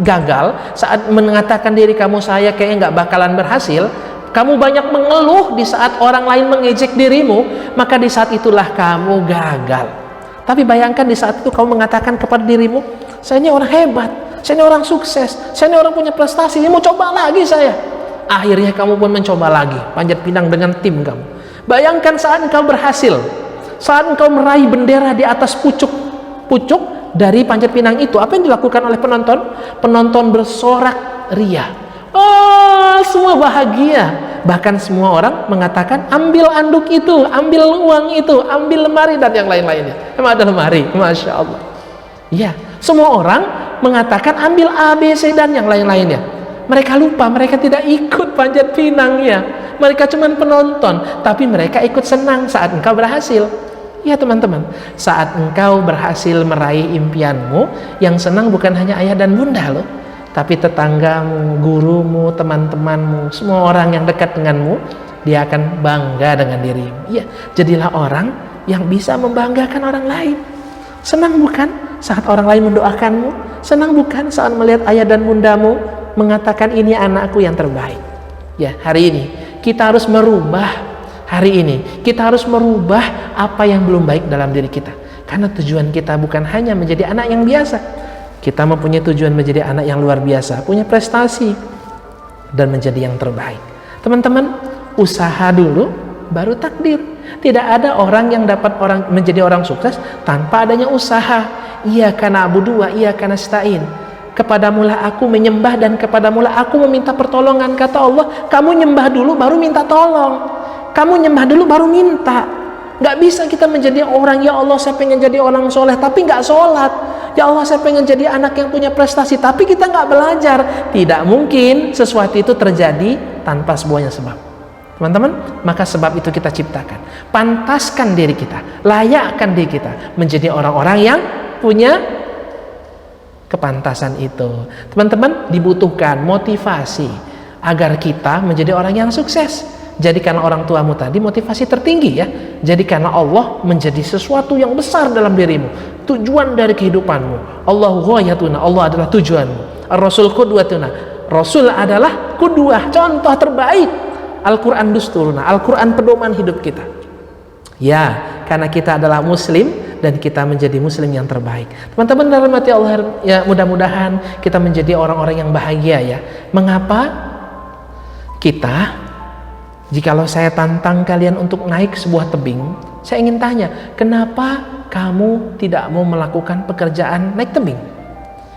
gagal, saat mengatakan diri kamu saya kayaknya nggak bakalan berhasil, kamu banyak mengeluh di saat orang lain mengejek dirimu, maka di saat itulah kamu gagal. Tapi bayangkan di saat itu kamu mengatakan kepada dirimu, saya ini orang hebat, saya ini orang sukses, saya ini orang punya prestasi, mau coba lagi saya. Akhirnya kamu pun mencoba lagi panjat pinang dengan tim kamu. Bayangkan saat engkau berhasil, saat engkau meraih bendera di atas pucuk dari panjat pinang itu, apa yang dilakukan oleh penonton? Penonton bersorak ria. Semua bahagia. Bahkan semua orang mengatakan, ambil anduk itu, ambil uang itu, ambil lemari dan yang lain-lainnya. Emang ada lemari? Masya Allah. Ya, semua orang mengatakan ambil A, B, C dan yang lain-lainnya. Mereka lupa, mereka tidak ikut panjat pinangnya. Mereka cuma penonton, tapi mereka ikut senang saat engkau berhasil. Ya teman-teman, saat engkau berhasil meraih impianmu, yang senang bukan hanya ayah dan bunda loh, tapi tetanggamu, gurumu, teman-temanmu, semua orang yang dekat denganmu, dia akan bangga dengan dirimu. Ya, jadilah orang yang bisa membanggakan orang lain. Senang bukan saat orang lain mendoakanmu? Senang bukan saat melihat ayah dan bundamu mengatakan ini anakku yang terbaik? Ya, hari ini kita harus merubah. Hari ini kita harus merubah apa yang belum baik dalam diri kita. Karena tujuan kita bukan hanya menjadi anak yang biasa. Kita mempunyai tujuan menjadi anak yang luar biasa, punya prestasi dan menjadi yang terbaik. Teman-teman, usaha dulu baru takdir. Tidak ada orang yang dapat menjadi orang sukses tanpa adanya usaha. Iyyaka na'budu wa iyyaka nasta'in. Kepadamulah aku menyembah dan kepadamulah aku meminta pertolongan. Kata Allah, kamu nyembah dulu baru minta tolong. Kamu nyembah dulu baru minta. Gak bisa kita menjadi orang, ya Allah saya pengen jadi orang soleh tapi gak sholat. Ya Allah saya pengen jadi anak yang punya prestasi tapi kita gak belajar. Tidak mungkin sesuatu itu terjadi tanpa sebuahnya sebab. Teman-teman, maka sebab itu kita ciptakan. Pantaskan diri kita, layakkan diri kita menjadi orang-orang yang punya kepantasan itu. Teman-teman, dibutuhkan motivasi agar kita menjadi orang yang sukses. Jadikanlah orang tuamu tadi motivasi tertinggi ya. Jadikanlah Allah menjadi sesuatu yang besar dalam dirimu, tujuan dari kehidupanmu. Allahu ghayatuna, Allah adalah tujuanmu. Ar-Rasul qudwatuna, Rasul adalah qudwah, contoh terbaik. Al-Quran dusturuna, Al-Quran pedoman hidup kita. Ya, karena kita adalah muslim dan kita menjadi muslim yang terbaik. Teman-teman dirahmati Allah, ya mudah-mudahan kita menjadi orang-orang yang bahagia ya. Mengapa? Kita, jikalau saya tantang kalian untuk naik sebuah tebing, saya ingin tanya, kenapa kamu tidak mau melakukan pekerjaan naik tebing?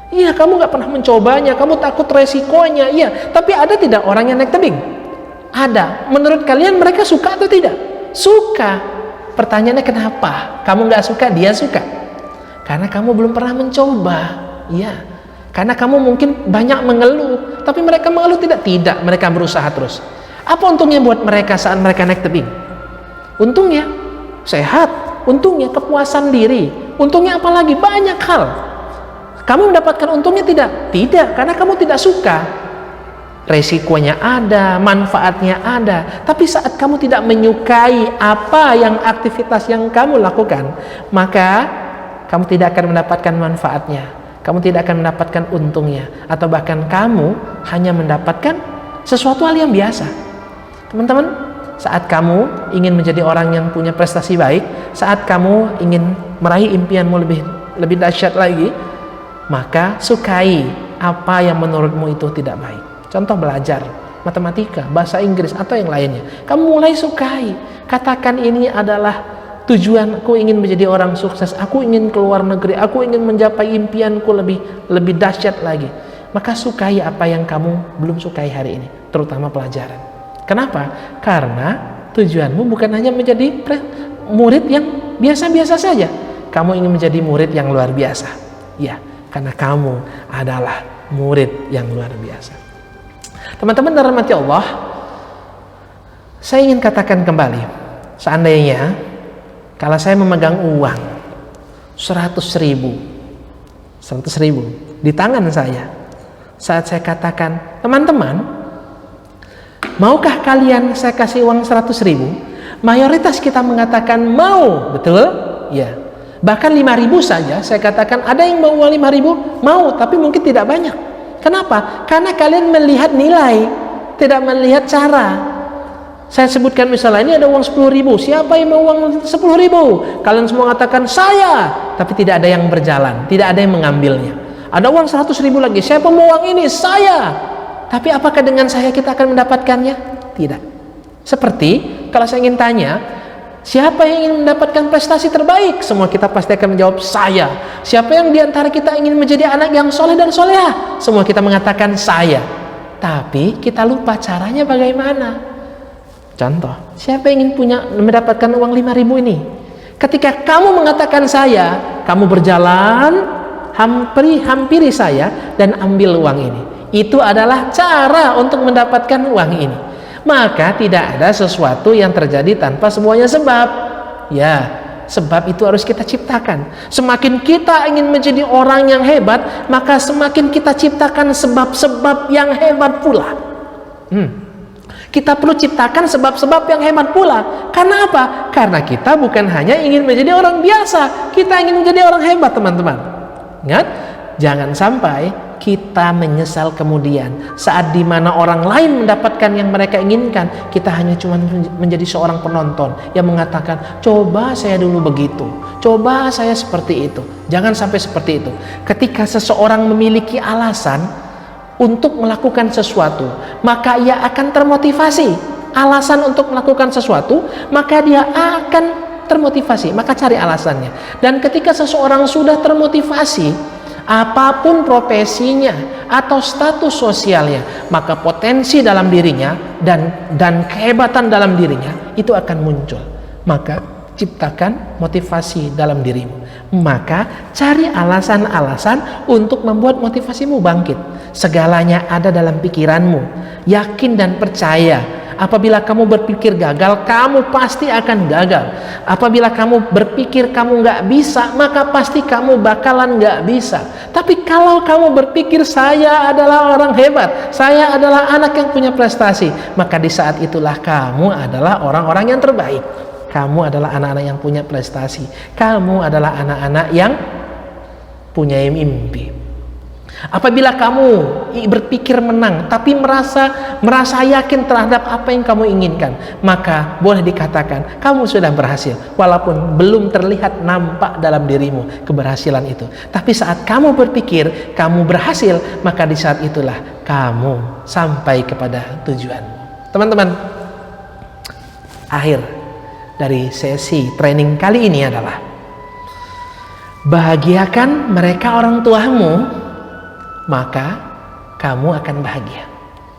Iya, kamu gak pernah mencobanya, kamu takut resikonya, iya. Tapi ada tidak orang yang naik tebing? Ada. Menurut kalian mereka suka atau tidak? Suka. Pertanyaannya kenapa? Kamu gak suka, dia suka. Karena kamu belum pernah mencoba. Iya. Karena kamu mungkin banyak mengeluh, tapi mereka mengeluh tidak? Tidak, mereka berusaha terus. Apa untungnya buat mereka saat mereka naik tebing? Untungnya sehat, untungnya kepuasan diri, untungnya apalagi banyak hal. Kamu mendapatkan untungnya tidak? Tidak, karena kamu tidak suka. Resikonya ada, manfaatnya ada. Tapi saat kamu tidak menyukai apa yang aktivitas yang kamu lakukan, maka kamu tidak akan mendapatkan manfaatnya. Kamu tidak akan mendapatkan untungnya, atau bahkan kamu hanya mendapatkan sesuatu hal yang biasa. Teman-teman, saat kamu ingin menjadi orang yang punya prestasi baik, saat kamu ingin meraih impianmu lebih dahsyat lagi, maka sukai apa yang menurutmu itu tidak baik. Contoh belajar matematika, bahasa Inggris atau yang lainnya. Kamu mulai sukai. Katakan ini adalah tujuan, aku ingin menjadi orang sukses, aku ingin keluar negeri, aku ingin mencapai impianku lebih dahsyat lagi. Maka sukai apa yang kamu belum sukai hari ini, terutama pelajaran. Kenapa? Karena tujuanmu bukan hanya menjadi murid yang biasa-biasa saja. Kamu ingin menjadi murid yang luar biasa. Ya, karena kamu adalah murid yang luar biasa. Teman-teman dirahmati Allah, saya ingin katakan kembali, seandainya kalau saya memegang uang 100.000 di tangan saya, saat saya katakan, teman-teman, maukah kalian saya kasih uang 100.000? Mayoritas kita mengatakan mau, betul? Ya. Bahkan 5.000 saja, saya katakan ada yang mau uang 5.000? Mau, tapi mungkin tidak banyak. Kenapa? Karena kalian melihat nilai, tidak melihat cara. Saya sebutkan misalnya ini ada uang 10.000, siapa yang mau uang 10.000? Kalian semua mengatakan saya, tapi tidak ada yang berjalan, tidak ada yang mengambilnya. Ada uang 100.000 lagi, siapa mau uang ini? Saya. Tapi apakah dengan saya kita akan mendapatkannya? Tidak. Seperti kalau saya ingin tanya, siapa yang ingin mendapatkan prestasi terbaik? Semua kita pasti akan menjawab saya. Siapa yang diantara kita ingin menjadi anak yang soleh dan solehah? Semua kita mengatakan saya. Tapi kita lupa caranya bagaimana. Contoh, siapa yang ingin mendapatkan uang 5.000 ini? Ketika kamu mengatakan saya, kamu berjalan, hampiri saya dan ambil uang ini. Itu adalah cara untuk mendapatkan uang ini. Maka tidak ada sesuatu yang terjadi tanpa semuanya sebab. Ya, sebab itu harus kita ciptakan. Semakin kita ingin menjadi orang yang hebat, maka semakin kita ciptakan sebab-sebab yang hebat pula. Kita perlu ciptakan sebab-sebab yang hebat pula. Karena apa? Karena kita bukan hanya ingin menjadi orang biasa, kita ingin menjadi orang hebat, teman-teman. Ingat, jangan sampai kita menyesal kemudian saat dimana orang lain mendapatkan yang mereka inginkan, kita hanya cuma menjadi seorang penonton yang mengatakan, coba saya dulu begitu, coba saya seperti itu. Jangan sampai seperti itu. Ketika seseorang memiliki alasan untuk melakukan sesuatu, maka ia akan termotivasi. Alasan untuk melakukan sesuatu, maka dia akan termotivasi. Maka cari alasannya. Dan ketika seseorang sudah termotivasi, apapun profesinya atau status sosialnya, maka potensi dalam dirinya dan kehebatan dalam dirinya itu akan muncul. Maka ciptakan motivasi dalam dirimu. Maka cari alasan-alasan untuk membuat motivasimu bangkit. Segalanya ada dalam pikiranmu. Yakin dan percaya Apabila kamu berpikir gagal, kamu pasti akan gagal. Apabila kamu berpikir kamu nggak bisa, maka pasti kamu bakalan nggak bisa. Tapi kalau kamu berpikir saya adalah orang hebat, saya adalah anak yang punya prestasi, maka di saat itulah kamu adalah orang-orang yang terbaik. Kamu adalah anak-anak yang punya prestasi. Kamu adalah anak-anak yang punya mimpi. Apabila kamu berpikir menang tapi merasa yakin terhadap apa yang kamu inginkan, maka boleh dikatakan kamu sudah berhasil, walaupun belum terlihat nampak dalam dirimu keberhasilan itu. Tapi saat kamu berpikir kamu berhasil, maka di saat itulah kamu sampai kepada tujuanmu. Teman-teman, akhir dari sesi training kali ini adalah bahagiakan mereka orang tuamu, maka kamu akan bahagia.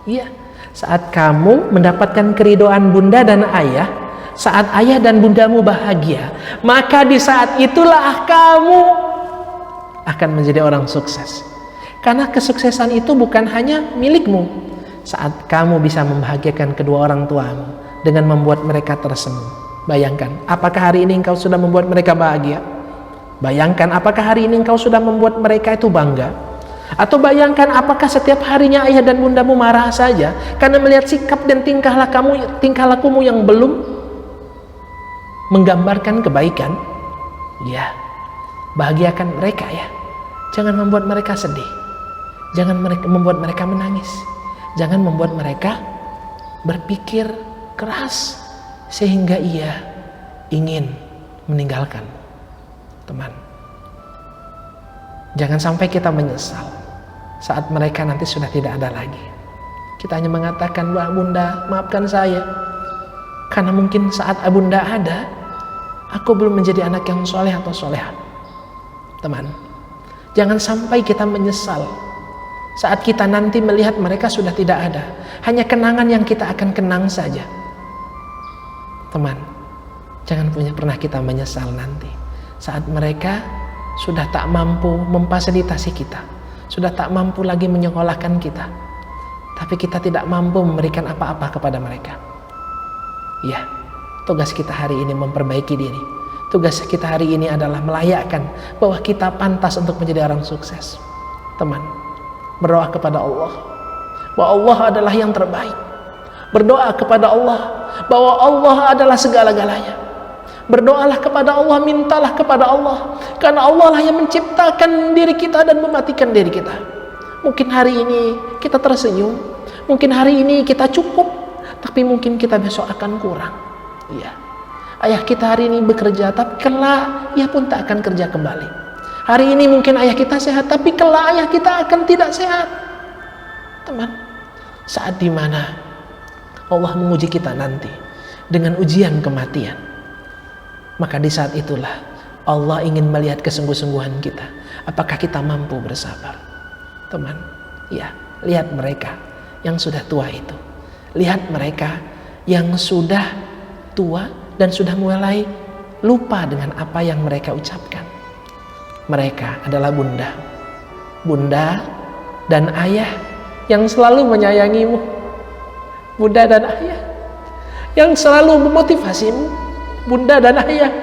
Iya, saat kamu mendapatkan keridhaan bunda dan ayah, saat ayah dan bundamu bahagia, maka di saat itulah kamu akan menjadi orang sukses. Karena kesuksesan itu bukan hanya milikmu. Saat kamu bisa membahagiakan kedua orang tuamu dengan membuat mereka tersenyum. Bayangkan, apakah hari ini engkau sudah membuat mereka bahagia? Bayangkan, apakah hari ini engkau sudah membuat mereka itu bangga? Atau bayangkan, apakah setiap harinya ayah dan bundamu marah saja karena melihat sikap dan tingkah lakumu yang belum menggambarkan kebaikan? Ya, bahagiakan mereka ya. Jangan membuat mereka sedih. Jangan membuat mereka menangis. Jangan membuat mereka berpikir keras sehingga ia ingin meninggalkan. Teman, jangan sampai kita menyesal saat mereka nanti sudah tidak ada lagi. Kita hanya mengatakan, "Wah bunda, maafkan saya, karena mungkin saat bunda ada, aku belum menjadi anak yang soleh atau soleha." Teman, jangan sampai kita menyesal saat kita nanti melihat mereka sudah tidak ada. Hanya kenangan yang kita akan kenang saja. Teman, jangan pernah kita menyesal nanti saat mereka sudah tak mampu memfasilitasi kita, sudah tak mampu lagi menyekolahkan kita, tapi kita tidak mampu memberikan apa-apa kepada mereka. Ya, tugas kita hari ini memperbaiki diri. Tugas kita hari ini adalah melayakkan bahwa kita pantas untuk menjadi orang sukses. Teman, berdoa kepada Allah bahwa Allah adalah yang terbaik. Berdoa kepada Allah bahwa Allah adalah segala-galanya. Berdoalah kepada Allah, mintalah kepada Allah, karena Allah lah yang menciptakan diri kita dan mematikan diri kita. Mungkin hari ini kita tersenyum, mungkin hari ini kita cukup, tapi mungkin kita besok akan kurang. Iya, ayah kita hari ini bekerja, tapi kelak ia pun tak akan kerja kembali. Hari ini mungkin ayah kita sehat, tapi kelak ayah kita akan tidak sehat. Teman, saat dimana Allah menguji kita nanti dengan ujian kematian, maka di saat itulah Allah ingin melihat kesungguh-sungguhan kita. Apakah kita mampu bersabar? Teman, ya, lihat mereka yang sudah tua itu. Lihat mereka yang sudah tua dan sudah mulai lupa dengan apa yang mereka ucapkan. Mereka adalah bunda dan ayah yang selalu menyayangimu. Bunda dan ayah yang selalu memotivasimu. Bunda dan ayah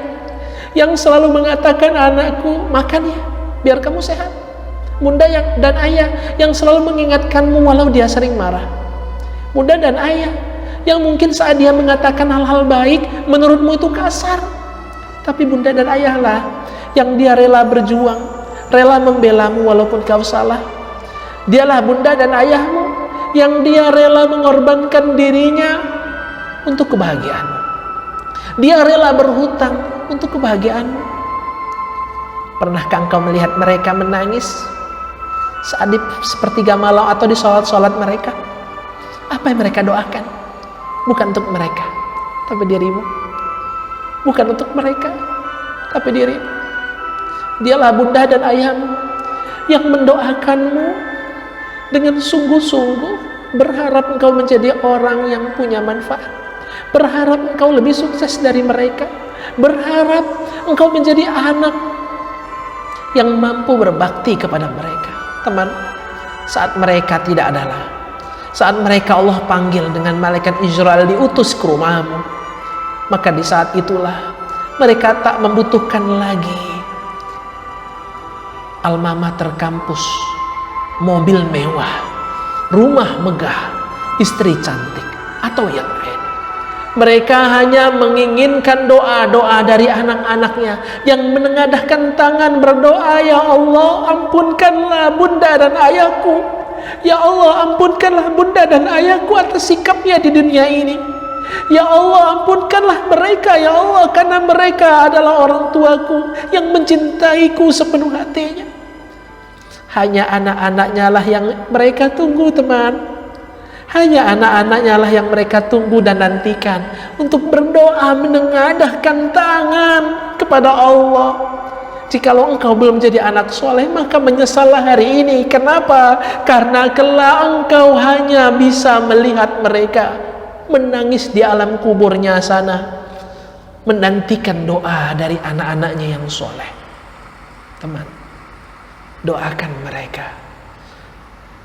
yang selalu mengatakan, "Anakku, makan ya, biar kamu sehat." Bunda dan ayah yang selalu mengingatkanmu walau dia sering marah. Bunda dan ayah yang mungkin saat dia mengatakan hal-hal baik menurutmu itu kasar, tapi bunda dan ayahlah yang dia rela berjuang, rela membelamu walaupun kau salah. Dialah bunda dan ayahmu yang dia rela mengorbankan dirinya untuk kebahagiaanmu. Dia rela berhutang untuk kebahagiaanmu. Pernahkah engkau melihat mereka menangis saat di sepertiga malam atau di sholat-sholat mereka? Apa yang mereka doakan? Bukan untuk mereka, tapi dirimu. Bukan untuk mereka, tapi dirimu. Dialah bunda dan ayahmu yang mendoakanmu dengan sungguh-sungguh, berharap engkau menjadi orang yang punya manfaat. Berharap engkau lebih sukses dari mereka. Berharap engkau menjadi anak yang mampu berbakti kepada mereka. Teman, saat mereka tidak adalah, Saat mereka Allah panggil dengan malaikat Israel diutus ke rumahmu, maka di saat itulah mereka tak membutuhkan lagi alma mater kampus, mobil mewah, rumah megah, istri cantik, atau yang lain. Mereka hanya menginginkan doa-doa dari anak-anaknya yang menengadahkan tangan berdoa, ya Allah, ampunkanlah bunda dan ayahku. Ya Allah, ampunkanlah bunda dan ayahku atas sikapnya di dunia ini. Ya Allah, ampunkanlah mereka, ya Allah, karena mereka adalah orang tuaku yang mencintaiku sepenuh hatinya. Hanya anak-anaknya lah yang mereka tunggu, teman. Hanya anak-anaknya lah yang mereka tunggu dan nantikan untuk berdoa menengadahkan tangan kepada Allah. Jikalau engkau belum jadi anak soleh, maka menyesallah hari ini. Kenapa? Karena kelak engkau hanya bisa melihat mereka menangis di alam kuburnya sana, menantikan doa dari anak-anaknya yang soleh. Teman, doakan mereka.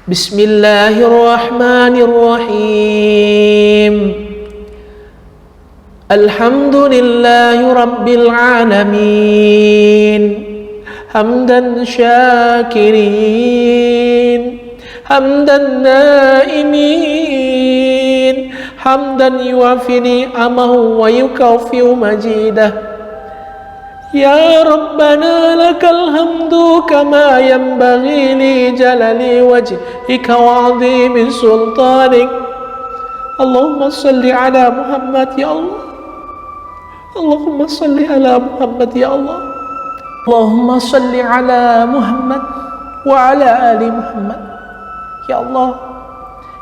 Bismillahirrahmanirrahim. Alhamdulillahi rabbil alamin. Hamdan syakirin, hamdan naimin, hamdan yuafi ni'amahu wa yukafiu majidah. Ya Rabbana lakal hamdu kama yanbaghi li jalali wajhika wa 'azimi sultanik. Allahumma salli ala Muhammad ya Allah. Allahumma salli ala Muhammad ya Allah. Allahumma salli ala Muhammad wa ala ali Muhammad. Ya Allah,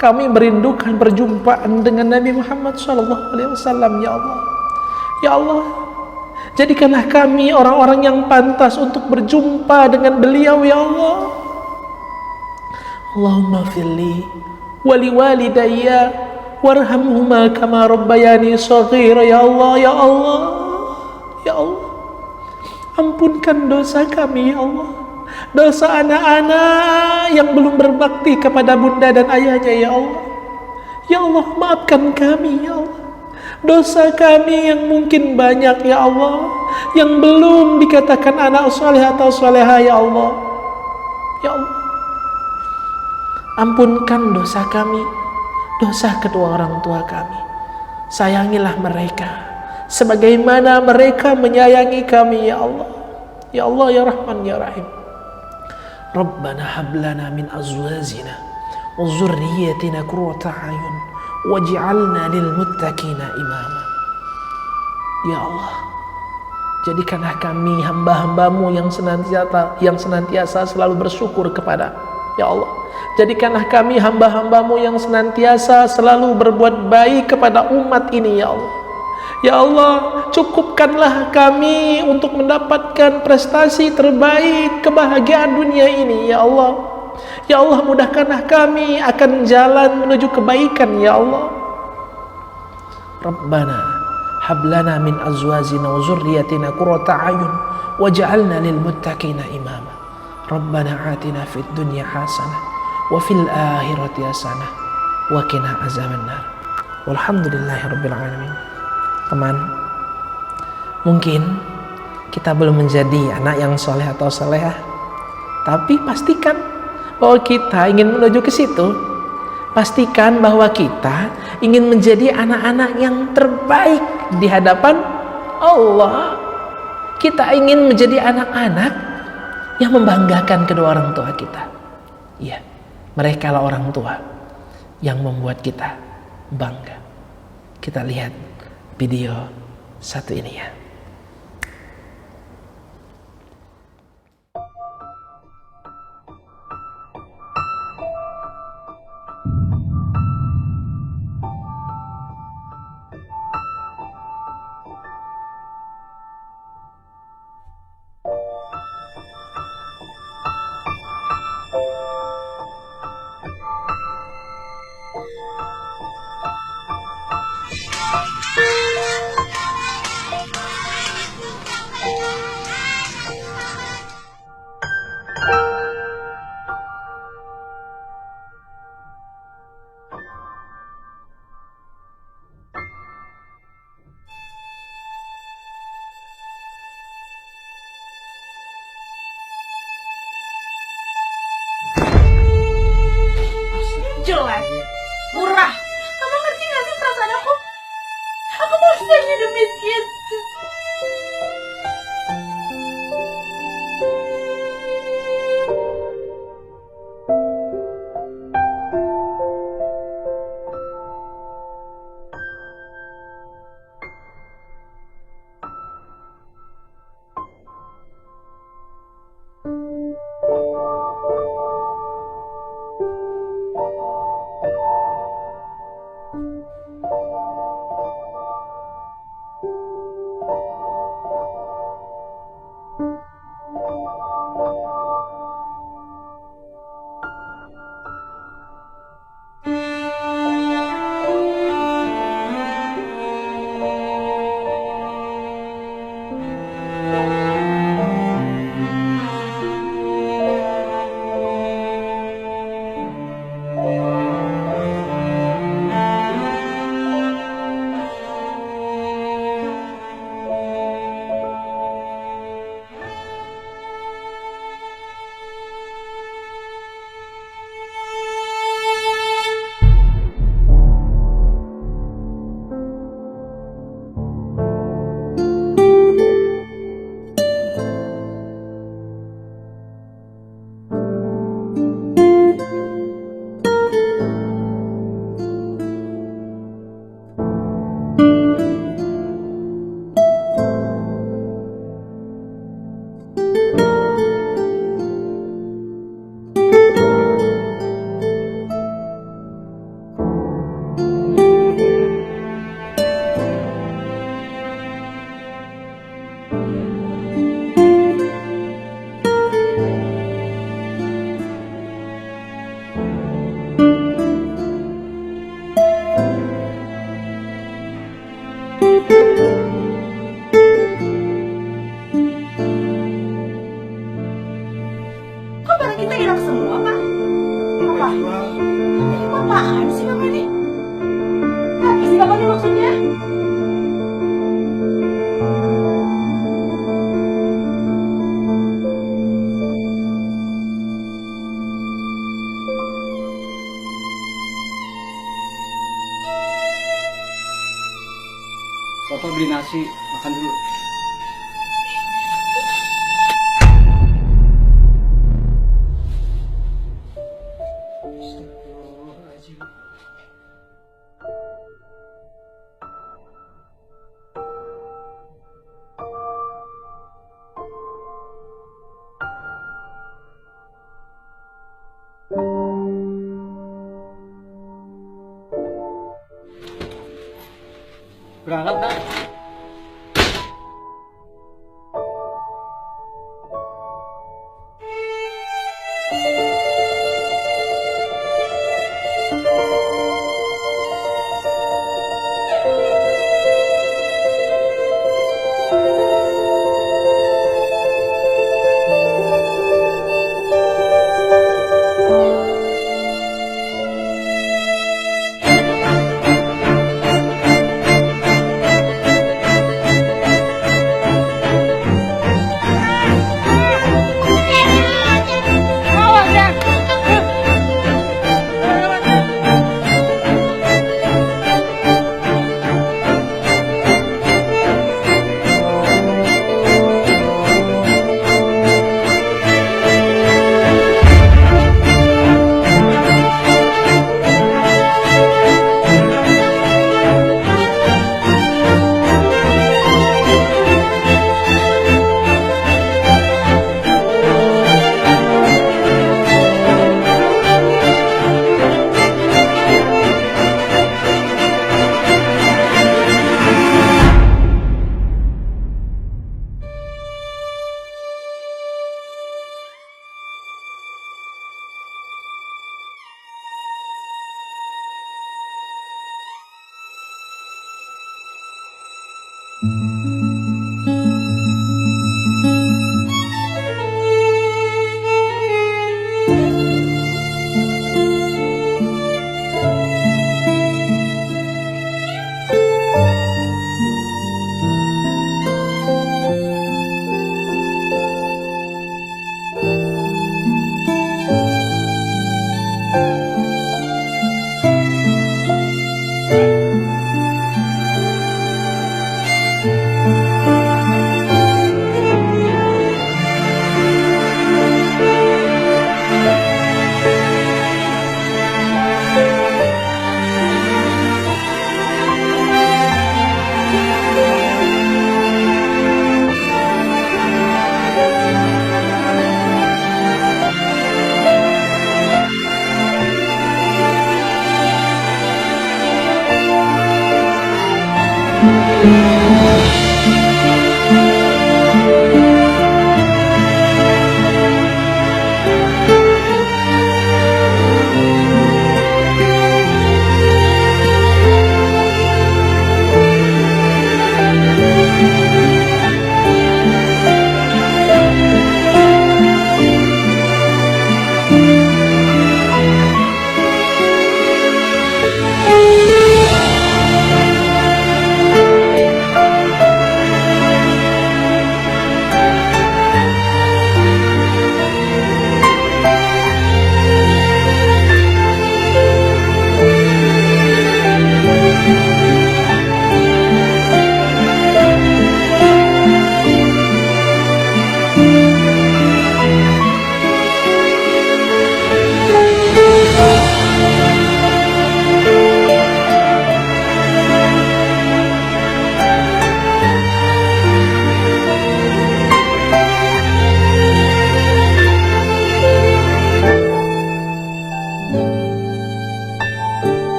kami merindukan perjumpaan dengan Nabi Muhammad SAW, ya Allah. Ya Allah, jadikanlah kami orang-orang yang pantas untuk berjumpa dengan beliau, ya Allah. Allahumma firli wali walidayya warhamhuma kama rabbayani shaghira, ya Allah, ya Allah. Ya Allah, ampunkan dosa kami, ya Allah. Dosa anak-anak yang belum berbakti kepada bunda dan ayahnya, ya Allah. Ya Allah, maafkan kami, ya Allah. Dosa kami yang mungkin banyak, ya Allah, yang belum dikatakan anak soleh atau soleha, ya Allah. Ya Allah, ampunkan dosa kami, dosa kedua orang tua kami. Sayangilah mereka sebagaimana mereka menyayangi kami, ya Allah. Ya Allah, ya Rahman, ya Rahim. Rabbana hablana min azwajina wa zurriyyatina qurrata a'yun waj'alna lil muttaqina imama. Ya Allah, jadikanlah kami hamba-hambamu yang senantiasa selalu bersyukur kepada. Ya Allah, jadikanlah kami hamba-hambamu yang senantiasa selalu berbuat baik kepada umat ini, ya Allah. Ya Allah, cukupkanlah kami untuk mendapatkan prestasi terbaik kebahagiaan dunia ini, ya Allah. Ya Allah, mudahkanlah kami akan jalan menuju kebaikan, ya Allah. Rabbana hablana min azwajina wa zurriyyatina qurrata a'yun waj'alna lil muttaqina imama. Rabbana atina fid dunya hasanah wa fil akhirati hasanah wa qina azabannar. Walhamdulillahirabbil alamin. Teman, mungkin kita belum menjadi anak yang soleh atau solehah, tapi pastikan bahwa kita ingin menuju ke situ. Pastikan bahwa kita ingin menjadi anak-anak yang terbaik di hadapan Allah. Kita ingin menjadi anak-anak yang membanggakan kedua orang tua kita. Iya, mereka lah orang tua yang membuat kita bangga. Kita lihat video satu ini ya. Kok barang kita hilang semua, Pak? Apa? Ini apaan sih, Bapak ini? Apa sih Bapak ini maksudnya? Bapak beli nasi, makan dulu. Berangkat, Kak.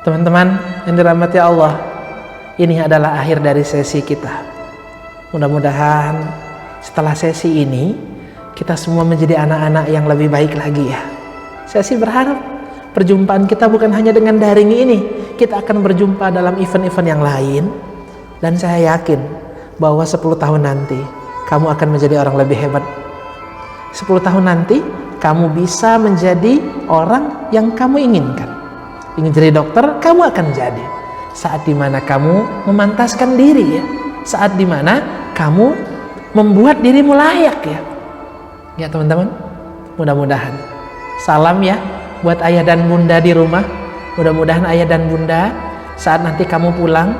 Teman-teman yang dirahmati Allah, ini adalah akhir dari sesi kita. Mudah-mudahan setelah sesi ini kita semua menjadi anak-anak yang lebih baik lagi ya. Saya sih berharap perjumpaan kita bukan hanya dengan daring ini, kita akan berjumpa dalam event-event yang lain. Dan saya yakin bahwa 10 tahun nanti kamu akan menjadi orang lebih hebat. 10 tahun nanti kamu bisa menjadi orang yang kamu inginkan. Ingin jadi dokter, kamu akan jadi. Saat dimana kamu memantaskan diri ya, saat dimana kamu membuat dirimu layak ya. Ya teman-teman, mudah-mudahan salam ya buat ayah dan bunda di rumah. Mudah-mudahan ayah dan bunda saat nanti kamu pulang,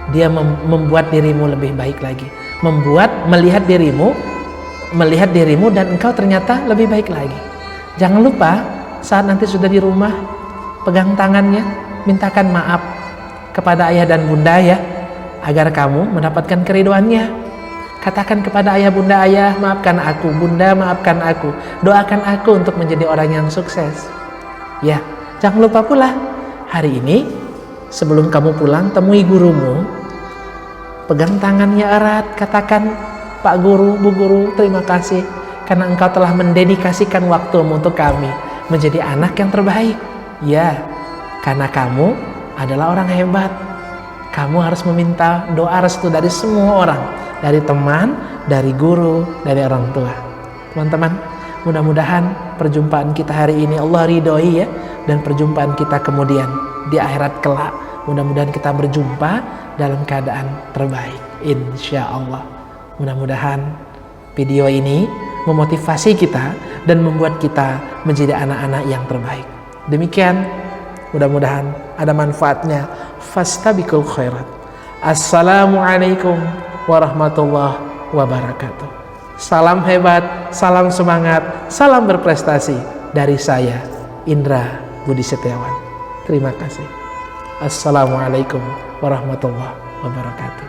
dia membuat dirimu lebih baik lagi, melihat dirimu dan engkau ternyata lebih baik lagi. Jangan lupa saat nanti sudah di rumah, pegang tangannya, mintakan maaf kepada ayah dan bunda ya, agar kamu mendapatkan keriduannya. Katakan kepada ayah bunda, ayah maafkan aku, bunda maafkan aku, doakan aku untuk menjadi orang yang sukses ya. Jangan lupa pula hari ini sebelum kamu pulang, temui gurumu, pegang tangannya erat, katakan, Pak Guru, Bu Guru, terima kasih karena engkau telah mendedikasikan waktumu untuk kami menjadi anak yang terbaik ya. Karena kamu adalah orang hebat, kamu harus meminta doa restu dari semua orang, dari teman, dari guru, dari orang tua. Teman-teman, mudah-mudahan perjumpaan kita hari ini Allah ridhoi ya, dan perjumpaan kita kemudian di akhirat kelak, mudah-mudahan kita berjumpa dalam keadaan terbaik insya Allah. Mudah-mudahan video ini memotivasi kita dan membuat kita menjadi anak-anak yang terbaik. Demikian, mudah-mudahan ada manfaatnya. Fastabiqul khairat. Assalamualaikum warahmatullahi wabarakatuh. Salam hebat, salam semangat, salam berprestasi dari saya, Indra Budi Setiawan. Terima kasih. Assalamualaikum warahmatullahi wabarakatuh.